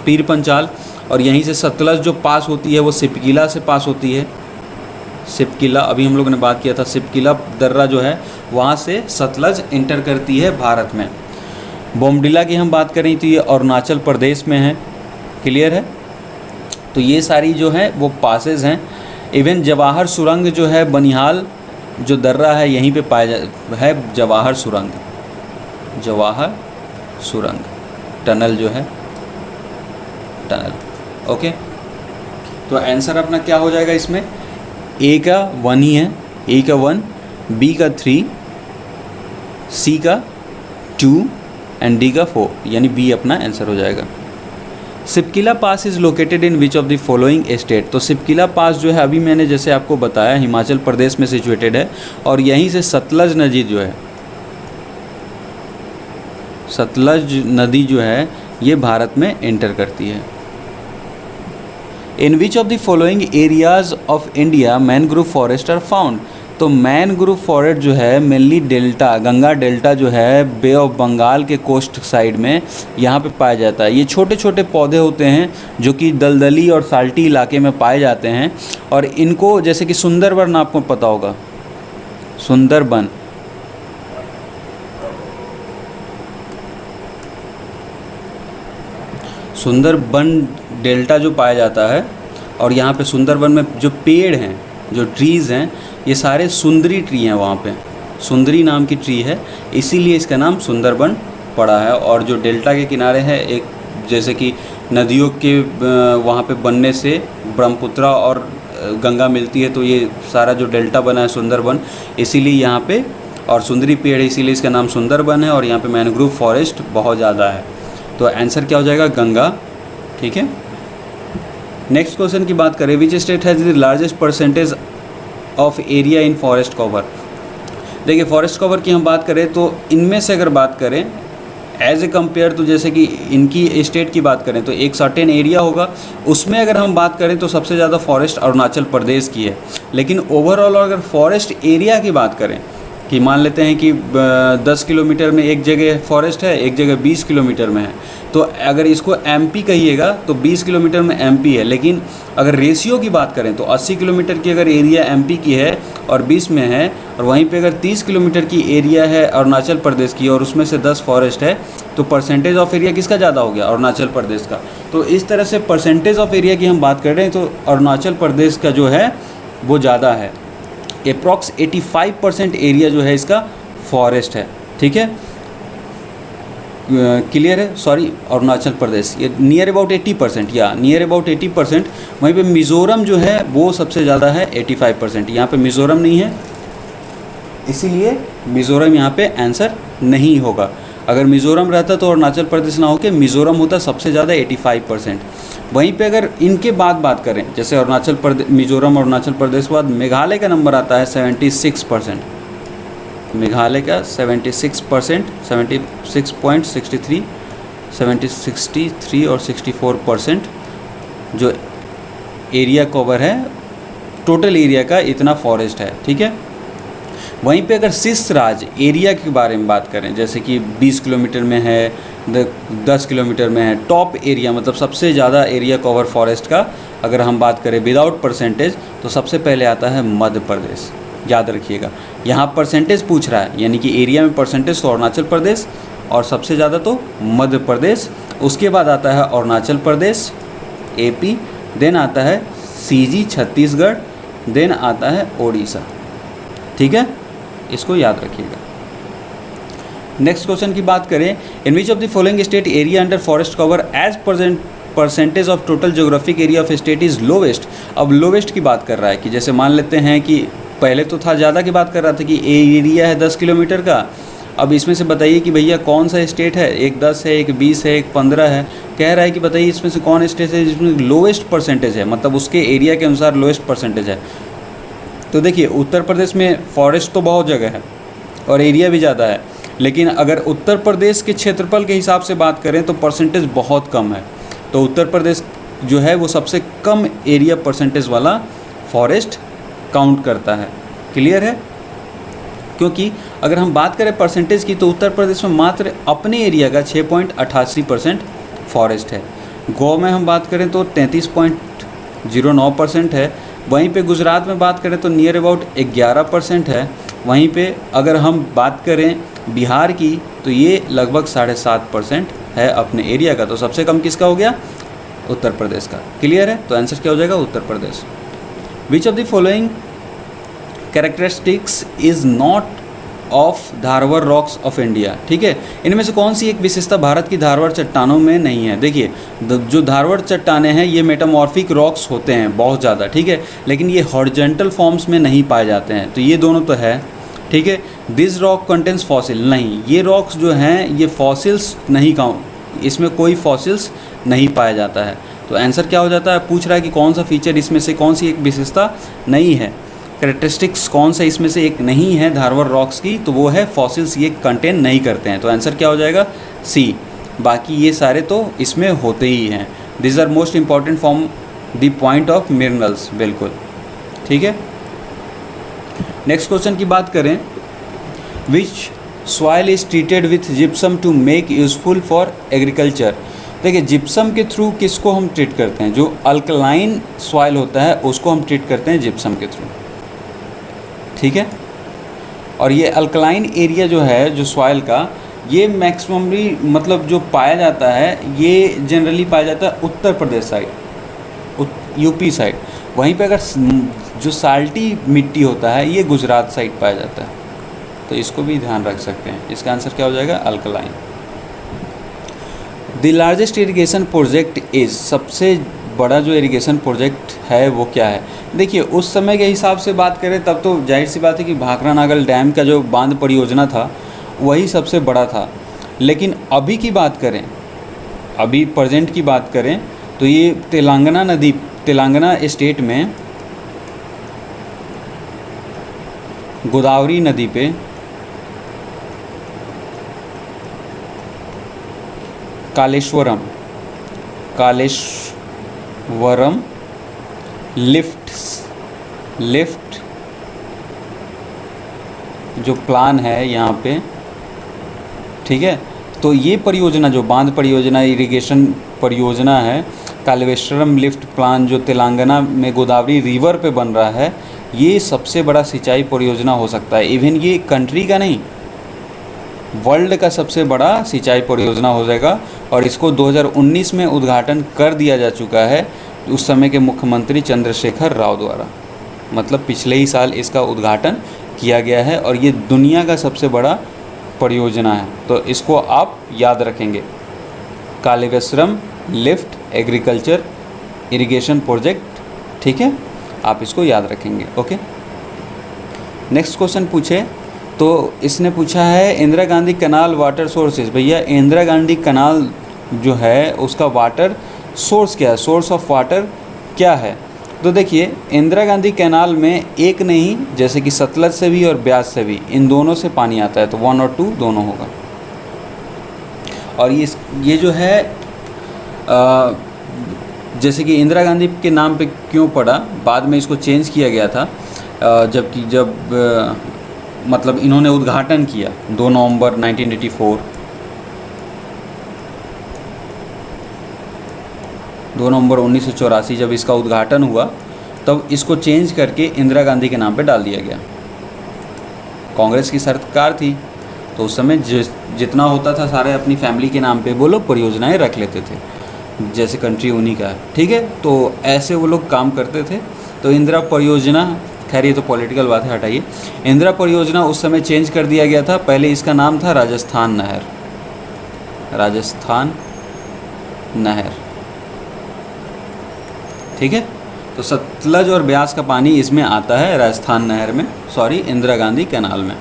पीर पंचाल, और यहीं से सतलज जो पास होती है वो सिपकिला से पास होती है। सिपकिला, अभी हम लोगों ने बात किया था, सिपकिला दर्रा जो है वहाँ से सतलज इंटर करती है भारत में। बोमडिला की हम बात करें तो ये अरुणाचल प्रदेश में है, क्लियर है। तो ये सारी जो है वो पासेस हैं। इवन जवाहर सुरंग जो है बनिहाल जो दर्रा है यहीं पे पाया है जवाहर सुरंग टनल जो है, टनल, ओके। तो आंसर अपना क्या हो जाएगा इसमें, ए का 1 ही है, ए का 1, बी का 3, सी का 2 एंड डी का 4, यानी बी अपना आंसर हो जाएगा। Shipki La pass is located in which of the following state. तो सिपकिला पास जो है अभी मैंने जैसे आपको बताया हिमाचल प्रदेश में सिचुएटेड है, और यहीं से सतलज नदी जो है सतलज नदी जो है ये भारत में एंटर करती है। In which of the following areas of India mangrove forest are found. तो मैनग्रोव फॉरेस्ट जो है मेनली डेल्टा, गंगा डेल्टा जो है बे ऑफ बंगाल के कोस्ट साइड में यहाँ पे पाया जाता है। ये छोटे छोटे पौधे होते हैं जो कि दलदली और साल्टी इलाके में पाए जाते हैं, और इनको जैसे कि सुंदरबन आपको पता होगा, सुंदरबन सुंदरबन डेल्टा जो पाया जाता है, और यहाँ पे सुंदरबन में जो पेड़ हैं, जो ट्रीज़ हैं, ये सारे सुंदरी ट्री हैं। वहाँ पे सुंदरी नाम की ट्री है, इसीलिए इसका नाम सुंदरबन पड़ा है। और जो डेल्टा के किनारे है, एक जैसे कि नदियों के वहाँ पे बनने से ब्रह्मपुत्रा और गंगा मिलती है, तो ये सारा जो डेल्टा बना है सुंदरबन, इसीलिए यहाँ पे, और सुंदरी पेड़ है इसीलिए इसका नाम सुंदरबन है। और यहाँ पे मैनग्रोव फॉरेस्ट बहुत ज़्यादा है। तो आंसर क्या हो जाएगा? गंगा। ठीक है। नेक्स्ट क्वेश्चन की बात करें, which state has the largest percentage of area in forest cover. देखिए फॉरेस्ट कवर की हम बात करें तो इनमें से अगर बात करें एज ए कम्पेयर, तो जैसे कि इनकी स्टेट की बात करें तो एक सर्टेन एरिया होगा, उसमें अगर हम बात करें तो सबसे ज़्यादा फॉरेस्ट अरुणाचल प्रदेश की है। लेकिन ओवरऑल अगर फॉरेस्ट एरिया की बात करें कि मान लेते हैं कि 10 किलोमीटर में एक जगह फॉरेस्ट है, एक जगह 20 किलोमीटर में है, तो अगर इसको एमपी कहिएगा तो 20 किलोमीटर में एमपी है। लेकिन अगर रेशियो की बात करें तो 80 किलोमीटर की अगर एरिया एमपी की है और 20 में है, और वहीं पे अगर 30 किलोमीटर की एरिया है अरुणाचल प्रदेश की और उसमें से 10 फॉरेस्ट है, तो परसेंटेज ऑफ एरिया किसका ज़्यादा हो गया? अरुणाचल प्रदेश का। तो इस तरह से परसेंटेज ऑफ एरिया की हम बात कर रहे हैं तो अरुणाचल प्रदेश का जो है वो ज़्यादा है। अप्रॉक्स 85% एरिया जो है इसका फॉरेस्ट है। ठीक है, क्लियर है? सॉरी, अरुणाचल प्रदेश ये नियर अबाउट 80%, या नियर अबाउट 80%। वहीं पे मिज़ोरम जो है वो सबसे ज़्यादा है 85%। यहाँ पे मिज़ोरम नहीं है, इसीलिए मिज़ोरम यहाँ पे आंसर नहीं होगा। अगर मिज़ोरम रहता तो अरुणाचल प्रदेश ना होकर मिज़ोरम होता सबसे ज़्यादा 85%। वहीं पे अगर इनके बाद बात करें, जैसे अरुणाचल प्रदेश, मिज़ोरम, अरुणाचल प्रदेश के बाद मेघालय का नंबर आता है 76%। मेघालय का 76%, 76.63, 63 और 64% जो एरिया कवर है, टोटल एरिया का इतना फॉरेस्ट है। ठीक है। वहीं पे अगर शीर्ष राज्य एरिया के बारे में बात करें, जैसे कि 20 किलोमीटर में है, 10 किलोमीटर में है, टॉप एरिया मतलब सबसे ज़्यादा एरिया कवर फॉरेस्ट का अगर हम बात करें विदाउट परसेंटेज, तो सबसे पहले आता है मध्य प्रदेश। याद रखिएगा, यहाँ परसेंटेज पूछ रहा है, यानी कि एरिया में परसेंटेज तो अरुणाचल प्रदेश और सबसे ज़्यादा तो मध्य प्रदेश। उसके बाद आता है अरुणाचल प्रदेश AP, देन आता है CG छत्तीसगढ़, देन आता है ओडिशा। ठीक है, इसको याद रखिएगा। नेक्स्ट क्वेश्चन की बात करें, in which of the following state area under forest cover as percentage of total geographic area of state is lowest. अब लोवेस्ट की बात कर रहा है कि जैसे मान लेते हैं कि पहले तो था ज़्यादा की बात कर रहा था कि एरिया है 10 किलोमीटर का। अब इसमें से बताइए कि भैया कौन सा स्टेट है, एक 10 है, एक 20 है, एक 15 है। कह रहा है कि बताइए इसमें से कौन स्टेट है जिसमें लोवेस्ट परसेंटेज है, मतलब उसके एरिया के अनुसार लोवेस्ट परसेंटेज है। तो देखिए उत्तर प्रदेश में फॉरेस्ट तो बहुत जगह है और एरिया भी ज़्यादा है, लेकिन अगर उत्तर प्रदेश के क्षेत्रफल के हिसाब से बात करें तो परसेंटेज बहुत कम है। तो उत्तर प्रदेश जो है वो सबसे कम एरिया परसेंटेज वाला फॉरेस्ट काउंट करता है। क्लियर है? क्योंकि अगर हम बात करें परसेंटेज की तो उत्तर प्रदेश में मात्र अपने एरिया का 6.88% फॉरेस्ट है। गोवा में हम बात करें तो 33.09% है। वहीं पे गुजरात में बात करें तो नियर अबाउट 11% है। वहीं पे अगर हम बात करें बिहार की तो ये लगभग 7.5% है अपने एरिया का। तो सबसे कम किसका हो गया? उत्तर प्रदेश का। क्लियर है? तो आंसर क्या हो जाएगा? Uttar Pradesh. Which of the following characteristics is not of Dharwar rocks of India. ठीक है, इनमें से कौन सी एक विशेषता भारत की धारवर चट्टानों में नहीं है? देखिए जो धारवर चट्टानें हैं ये मेटामॉर्फिक रॉक्स होते हैं बहुत ज़्यादा, ठीक है, लेकिन ये हॉरिजॉन्टल फॉर्म्स में नहीं पाए जाते हैं। तो ये दोनों तो है, ठीक है। दिस रॉक कंटेंस फॉसिल, नहीं, ये रॉक्स जो हैं ये फॉसिल्स नहीं काउंट, इसमें कोई फॉसिल्स नहीं पाया जाता है। तो आंसर क्या हो जाता है? पूछ रहा है कि कौन सा फीचर इसमें से कौन सी एक विशेषता नहीं है। करेक्टरिस्टिक्स कौन सा इसमें से एक नहीं है धारवाड़ रॉक्स की, तो वो है फॉसिल्स, ये कंटेन नहीं करते हैं। तो आंसर क्या हो जाएगा? सी। बाकी ये सारे तो इसमें होते ही हैं। This are most important from the point of minerals. बिल्कुल ठीक है। नेक्स्ट क्वेश्चन की बात करें, which soil is treated with gypsum to make useful for agriculture. देखिए जिप्सम के थ्रू किसको हम ट्रीट करते हैं? जो अल्कलाइन सॉइल होता है उसको हम ट्रीट करते हैं जिप्सम के थ्रू, ठीक है। और ये अल्कलाइन एरिया जो है जो सॉइल का, ये मैक्सिममली मतलब जो पाया जाता है ये जनरली पाया जाता है Uttar Pradesh side, UP side. वहीं पे अगर जो साल्टी मिट्टी होता है ये गुजरात साइड पाया जाता है, तो इसको भी ध्यान रख सकते हैं। इसका आंसर क्या हो जाएगा? Alkaline. The largest irrigation project is, सबसे बड़ा जो इरिगेशन प्रोजेक्ट है वो क्या है? देखिए उस समय के हिसाब से बात करें तब तो जाहिर सी बात है कि भाखड़ा नागल डैम का जो बांध परियोजना था वही सबसे बड़ा था। लेकिन अभी की बात करें, अभी प्रेजेंट की बात करें तो ये तेलंगाना स्टेट में गोदावरी नदी पे कालेश्वरम लिफ्ट जो प्लान है यहाँ पे, ठीक है। तो ये परियोजना जो बांध परियोजना इरिगेशन परियोजना है, कालेश्वरम लिफ्ट प्लान जो तेलंगाना में गोदावरी रिवर पे बन रहा है, ये सबसे बड़ा सिंचाई परियोजना हो सकता है। इवन ये कंट्री का नहीं, वर्ल्ड का सबसे बड़ा सिंचाई परियोजना हो जाएगा। और इसको 2019 में उद्घाटन कर दिया जा चुका है उस समय के मुख्यमंत्री चंद्रशेखर राव द्वारा, मतलब पिछले ही साल इसका उद्घाटन किया गया है। और ये दुनिया का सबसे बड़ा परियोजना है, तो इसको आप याद रखेंगे, Kaleshwaram lift agriculture irrigation project, ठीक है, आप इसको याद रखेंगे। ओके। नेक्स्ट क्वेश्चन पूछे तो इसने पूछा है इंदिरा गांधी कनाल वाटर सोर्सेज। भैया इंदिरा गांधी कनाल जो है उसका वाटर सोर्स क्या है, सोर्स ऑफ वाटर क्या है? तो देखिए इंदिरा गांधी कैनाल में एक नहीं, जैसे कि सतलज से भी और ब्यास से भी, इन दोनों से पानी आता है, तो 1 और 2 दोनों होगा। और ये जो है जैसे कि इंदिरा गांधी के नाम पे क्यों पड़ा, बाद में इसको चेंज किया गया था जब मतलब इन्होंने उद्घाटन किया 2 नवंबर 1984, 2 नवंबर 1984 जब इसका उद्घाटन हुआ तब इसको चेंज करके इंदिरा गांधी के नाम पे डाल दिया गया। कांग्रेस की सरकार थी तो उस समय जितना होता था सारे अपनी फैमिली के नाम पे वो लोग परियोजनाएं रख लेते थे, जैसे कंट्री उन्हीं का है, ठीक है। तो ऐसे वो लोग काम करते थे। तो इंदिरा परियोजना, खैर ये तो पॉलिटिकल बात है, हटाइए। इंदिरा परियोजना उस समय चेंज कर दिया गया था। पहले इसका नाम था राजस्थान नहर, राजस्थान नहर, ठीक है। तो सतलज और ब्यास का पानी इसमें आता है राजस्थान नहर में, सॉरी इंदिरा गांधी कैनाल में।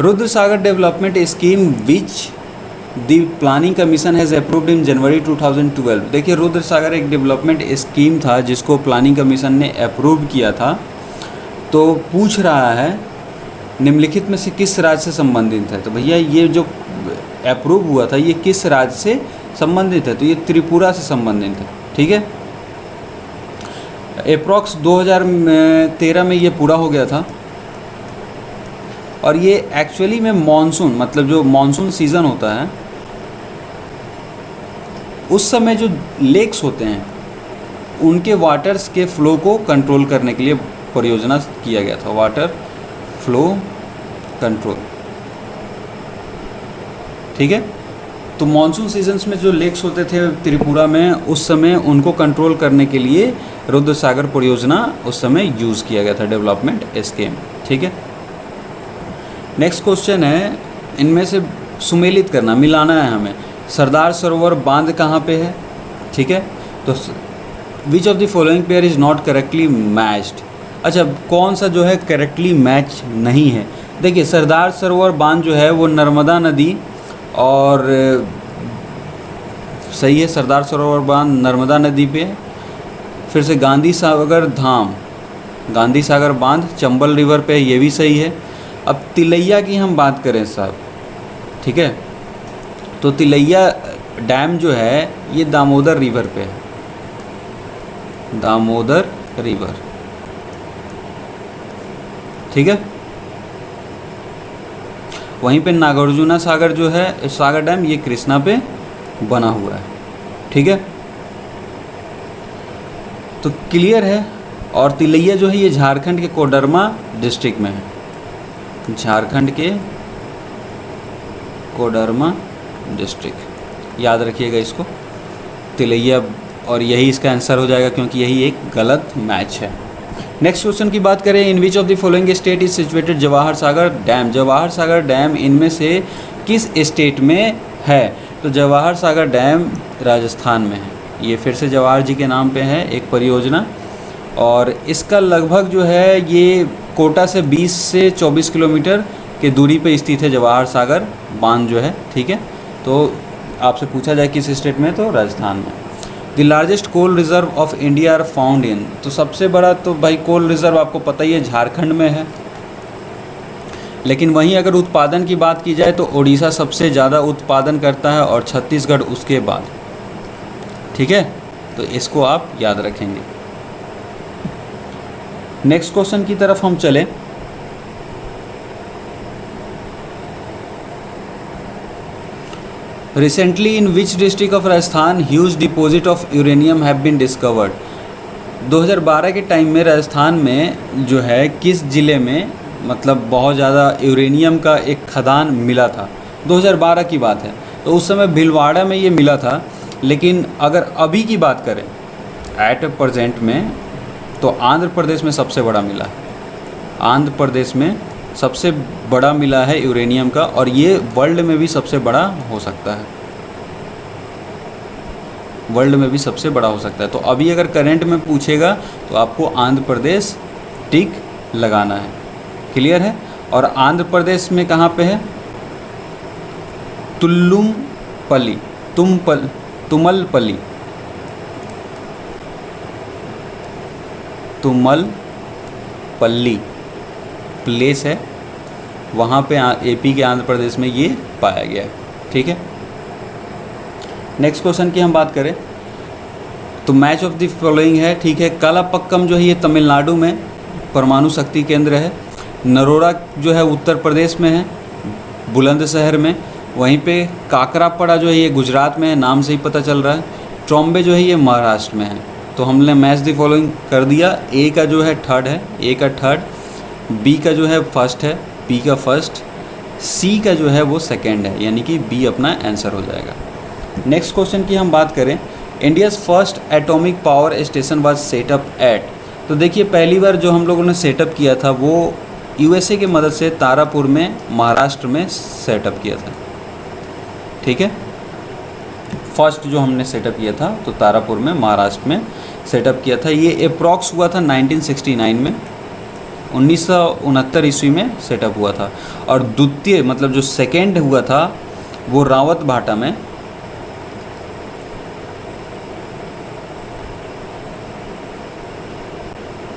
Rudra Sagar development scheme which the planning commission has approved in January 2012। देखिए रुद्र सागर एक डेवलपमेंट स्कीम था जिसको प्लानिंग कमीशन ने अप्रूव किया था। तो पूछ रहा है निम्नलिखित में से किस राज्य से संबंधित है। तो भैया ये जो अप्रूव हुआ था ये किस राज्य से संबंधित है? तो ये त्रिपुरा से संबंधित है, ठीक है। अप्रॉक्स 2013 में ये पूरा हो गया था। और ये एक्चुअली में मॉनसून, मतलब जो मॉनसून सीज़न होता है उस समय जो लेक्स होते हैं उनके वाटर्स के फ्लो को कंट्रोल करने के लिए परियोजना किया गया था, वाटर फ्लो कंट्रोल, ठीक है। तो मॉनसून सीजन्स में जो लेक्स होते थे त्रिपुरा में, उस समय उनको कंट्रोल करने के लिए रुद्र सागर परियोजना उस समय यूज़ किया गया था, डेवलपमेंट स्कीम, ठीक है। नेक्स्ट क्वेश्चन है, इनमें से सुमेलित करना, मिलाना है हमें। सरदार सरोवर बांध कहाँ पे है, ठीक है। तो विच of the following pair is not correctly matched. अच्छा, कौन सा जो है करेक्टली मैच नहीं है? देखिए सरदार सरोवर बांध जो है वो नर्मदा नदी और सही है, सरदार सरोवर बांध नर्मदा नदी पे। फिर से गांधी सागर धाम गांधी सागर बांध चंबल रिवर पे है, ये भी सही है। अब तिलैया की हम बात करें साहब, ठीक है, तो तिलैया डैम जो है ये दामोदर रिवर पे है, दामोदर रिवर, ठीक है। वहीं पे नागार्जुना सागर जो है सागर डैम ये कृष्णा पे बना हुआ है, ठीक है। तो क्लियर है। और तिलैया जो है ये झारखंड के कोडरमा डिस्ट्रिक्ट में है, झारखंड के कोडरमा डिस्ट्रिक्ट, याद रखिएगा इसको तिलैया, और यही इसका आंसर हो जाएगा क्योंकि यही एक गलत मैच है। नेक्स्ट क्वेश्चन की बात करें, in which of the following state is situated Jawahar Sagar dam, Jawahar Sagar dam इनमें से किस स्टेट में है? तो जवाहर सागर डैम राजस्थान में है। ये फिर से जवाहर जी के नाम पे है एक परियोजना, और इसका लगभग जो है ये कोटा से 20 से 24 किलोमीटर के दूरी पे स्थित है जवाहर सागर बांध जो है, ठीक है। तो आपसे पूछा जाए किस स्टेट में, तो राजस्थान में। The largest coal reserve of India are found in, तो सबसे बड़ा तो भाई कोल रिजर्व आपको पता ही है झारखंड में है, लेकिन वहीं अगर उत्पादन की बात की जाए तो उड़ीसा सबसे ज़्यादा उत्पादन करता है और छत्तीसगढ़ उसके बाद, ठीक है। तो इसको आप याद रखेंगे। नेक्स्ट क्वेश्चन की तरफ हम चलें। Recently in which district of Rajasthan huge deposit of uranium have been discovered, 2012 के टाइम में राजस्थान में जो है किस ज़िले में मतलब बहुत ज़्यादा यूरेनियम का एक खदान मिला था, 2012 की बात है। तो उस समय भीलवाड़ा में ये मिला था, लेकिन अगर अभी की बात करें एट प्रेजेंट में, तो आंध्र प्रदेश में सबसे बड़ा मिला है, आंध्र प्रदेश में सबसे बड़ा मिला है यूरेनियम का, और ये वर्ल्ड में भी सबसे बड़ा हो सकता है, वर्ल्ड में भी सबसे बड़ा हो सकता है। तो अभी अगर करंट में पूछेगा तो आपको आंध्र प्रदेश टिक लगाना है, क्लियर है। और आंध्र प्रदेश में कहाँ पे है, तुल्लुमपल्ली, तुमलपल्ली, तुमलपल्ली प्लेस है, वहाँ पे एपी के आंध्र प्रदेश में ये पाया गया है, ठीक है। नेक्स्ट क्वेश्चन की हम बात करें तो मैच ऑफ द फॉलोइंग है, ठीक है। कालापक्कम जो है ये तमिलनाडु में परमाणु शक्ति केंद्र है, नरोरा जो है उत्तर प्रदेश में है बुलंदशहर में, वहीं पे काकरापड़ा जो है ये गुजरात में है, नाम से ही पता चल रहा है, ट्रॉम्बे जो है ये महाराष्ट्र में है। तो हमने मैच द फॉलोइंग कर दिया, ए का जो है थर्ड है, ए का थर्ड, बी का जो है फर्स्ट है, बी का फर्स्ट, सी का जो है वो सेकंड है, यानी कि बी अपना आंसर हो जाएगा। नेक्स्ट क्वेश्चन की हम बात करें, India's first atomic power station was set up at, तो देखिए पहली बार जो हम लोगों ने सेटअप किया था वो यूएसए की मदद से तारापुर में महाराष्ट्र में सेटअप किया था, ठीक है। फर्स्ट जो हमने सेटअप किया था तो तारापुर में महाराष्ट्र में सेटअप किया था, ये अप्रॉक्स हुआ था 1969 में, 1969 ईस्वी में सेटअप हुआ था। और द्वितीय मतलब जो सेकेंड हुआ था वो रावत भाटा में,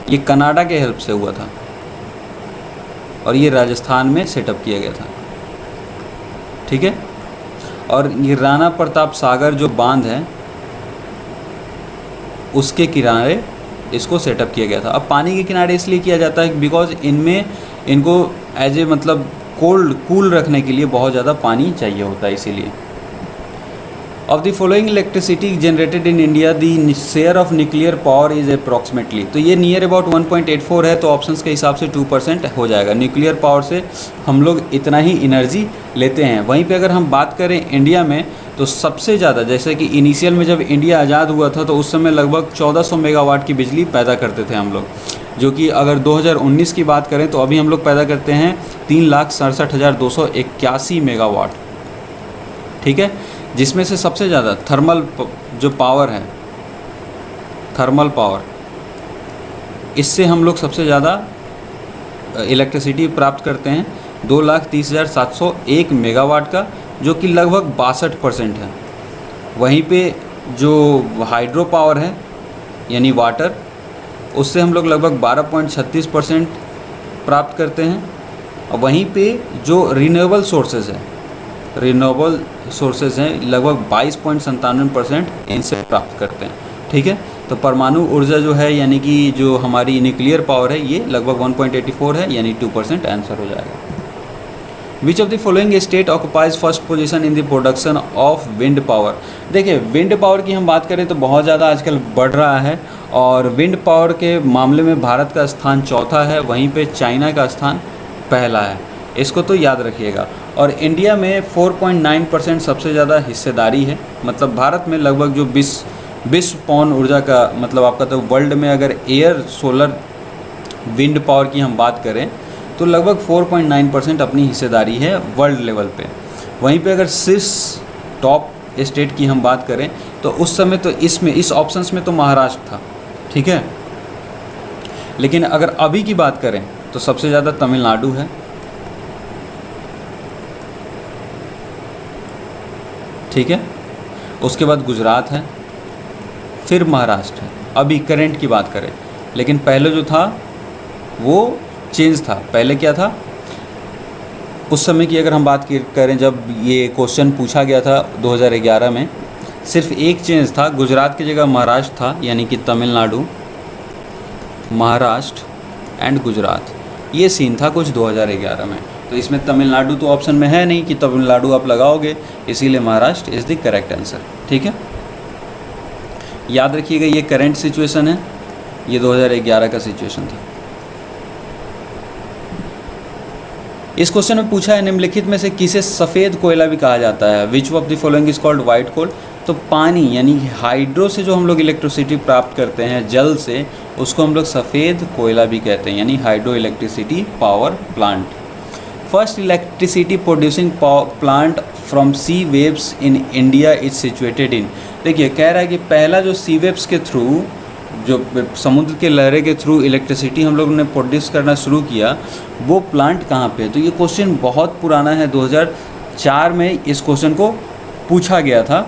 ये कनाडा के हेल्प से हुआ था, और ये राजस्थान में सेटअप किया गया था, ठीक है। और ये राणा प्रताप सागर जो बांध है उसके किनारे इसको सेटअप किया गया था। अब पानी के किनारे इसलिए किया जाता है बिकॉज इनमें इनको एज ए मतलब कूल रखने के लिए बहुत ज़्यादा पानी चाहिए होता है, इसीलिए। Of the following electricity generated in India the share of nuclear power is approximately, तो ये नियर अबाउट 1.84 है, तो ऑप्शंस के हिसाब से 2% हो जाएगा। न्यूक्लियर पावर से हम लोग इतना ही एनर्जी लेते हैं। वहीं पे अगर हम बात करें इंडिया में तो सबसे ज़्यादा, जैसे कि इनिशियल में जब इंडिया आज़ाद हुआ था तो उस समय लगभग 1400 मेगावाट की बिजली पैदा करते थे हम लोग, जो कि अगर 2019 की बात करें तो अभी हम लोग पैदा करते हैं 3,67,281 मेगावाट, ठीक है। जिसमें से सबसे ज़्यादा थर्मल जो पावर है, थर्मल पावर, इससे हम लोग सबसे ज़्यादा इलेक्ट्रिसिटी प्राप्त करते हैं 2,30,701 मेगावाट का, जो कि लगभग 62% है। वहीं पे जो हाइड्रो पावर है यानी वाटर, उससे हम लोग लगभग 12.36% प्राप्त करते हैं। और वहीं पे जो रिन्यूएबल सोर्सेज हैं लगभग 22.97% इनसे प्राप्त करते हैं। ठीक है, तो परमाणु ऊर्जा जो है यानी कि जो हमारी न्यूक्लियर पावर है ये लगभग 1.84 है, यानी 2% आंसर हो जाएगा। विच of the following state occupies first position in the production of wind power. देखिए विंड पावर की हम बात करें तो बहुत ज़्यादा आजकल बढ़ रहा है, और विंड पावर के मामले में भारत का स्थान चौथा है, वहीं पे चाइना का स्थान पहला है, इसको तो याद रखिएगा। और इंडिया में 4.9% सबसे ज़्यादा हिस्सेदारी है, मतलब भारत में लगभग जो विश्व पवन ऊर्जा का मतलब आपका तो वर्ल्ड में अगर एयर सोलर विंड पावर की हम बात करें तो लगभग 4.9% अपनी हिस्सेदारी है वर्ल्ड लेवल पे। वहीं पे अगर शीर्ष टॉप स्टेट की हम बात करें तो उस समय तो इस ऑप्शंस में तो महाराष्ट्र था, ठीक है। लेकिन अगर अभी की बात करें तो सबसे ज़्यादा तमिलनाडु है, ठीक है, उसके बाद गुजरात है, फिर महाराष्ट्र है। अभी करंट की बात करें, लेकिन पहले जो था वो चेंज था। पहले क्या था, उस समय की अगर हम बात करें जब ये क्वेश्चन पूछा गया था 2011 में, सिर्फ एक चेंज था, गुजरात की जगह महाराष्ट्र था, यानी कि तमिलनाडु, महाराष्ट्र एंड गुजरात, ये सीन था कुछ 2011 में। तो इसमें तमिलनाडु तो ऑप्शन में है नहीं कि तमिलनाडु आप लगाओगे, इसीलिए Maharashtra is the correct answer, ठीक है। याद रखिएगा ये करंट सिचुएशन है, ये 2011 का सिचुएशन था। इस क्वेश्चन में पूछा है निम्नलिखित में से किसे सफ़ेद कोयला भी कहा जाता है। Which of the following is called white coal. तो पानी यानी हाइड्रो से जो हम लोग इलेक्ट्रिसिटी प्राप्त करते हैं जल से, उसको हम लोग सफ़ेद कोयला भी कहते हैं, यानी hydro electricity power plant. First electricity producing plant from sea waves in India is situated in. देखिए कह रहा है कि पहला जो सी वेव्स के थ्रू, जो समुद्र के लहरें के थ्रू इलेक्ट्रिसिटी हम लोगों ने प्रोड्यूस करना शुरू किया, वो प्लांट कहाँ पे है। तो ये क्वेश्चन बहुत पुराना है, 2004 में इस क्वेश्चन को पूछा गया था।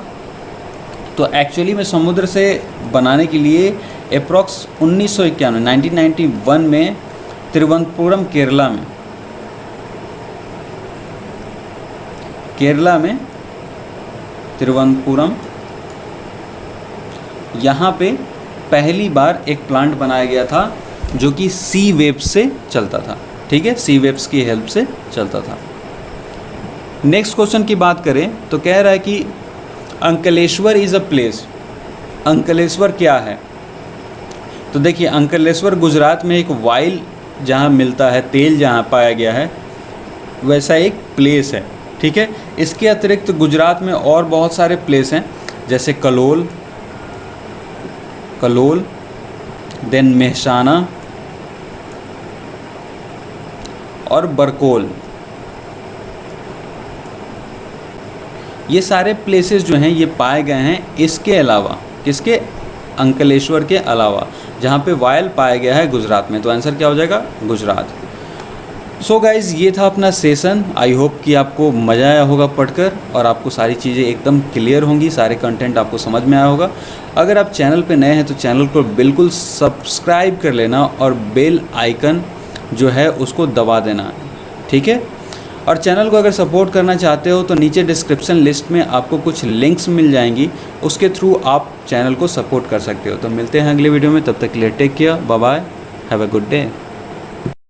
तो एक्चुअली में समुद्र से बनाने के लिए अप्रॉक्स 1991 में तिरुवनंतपुरम केरला में तिरुवनंतपुरम, यहाँ पे पहली बार एक प्लांट बनाया गया था जो कि सी वेव्स से चलता था, ठीक है, सी वेव्स की हेल्प से चलता था। नेक्स्ट क्वेश्चन की बात करें तो कह रहा है कि Ankleshwar is a place. Ankleshwar क्या है। तो देखिए अंकलेश्वर गुजरात में एक वाइल जहाँ मिलता है, तेल जहाँ पाया गया है, वैसा एक प्लेस है, ठीक है। इसके अतिरिक्त गुजरात में और बहुत सारे प्लेस हैं, जैसे कलोल, देन मेहसाना और बरकोल। ये सारे प्लेसेस जो हैं ये पाए गए हैं इसके अलावा, किसके, अंकलेश्वर के अलावा, जहाँ पे वायल पाया गया है गुजरात में। तो आंसर क्या हो जाएगा, गुजरात। सो गाइज़ ये था अपना सेशन। आई होप कि आपको मज़ा आया होगा पढ़कर और आपको सारी चीज़ें एकदम क्लियर होंगी, सारे कंटेंट आपको समझ में आया होगा। अगर आप चैनल पे नए हैं तो चैनल को बिल्कुल सब्सक्राइब कर लेना और बेल आइकन जो है उसको दबा देना, ठीक है। और चैनल को अगर सपोर्ट करना चाहते हो तो नीचे डिस्क्रिप्शन लिस्ट में आपको कुछ लिंक्स मिल जाएंगी, उसके थ्रू आप चैनल को सपोर्ट कर सकते हो। तो मिलते हैं अगले वीडियो में, तब तक के लिए take care, bye bye, have a good day.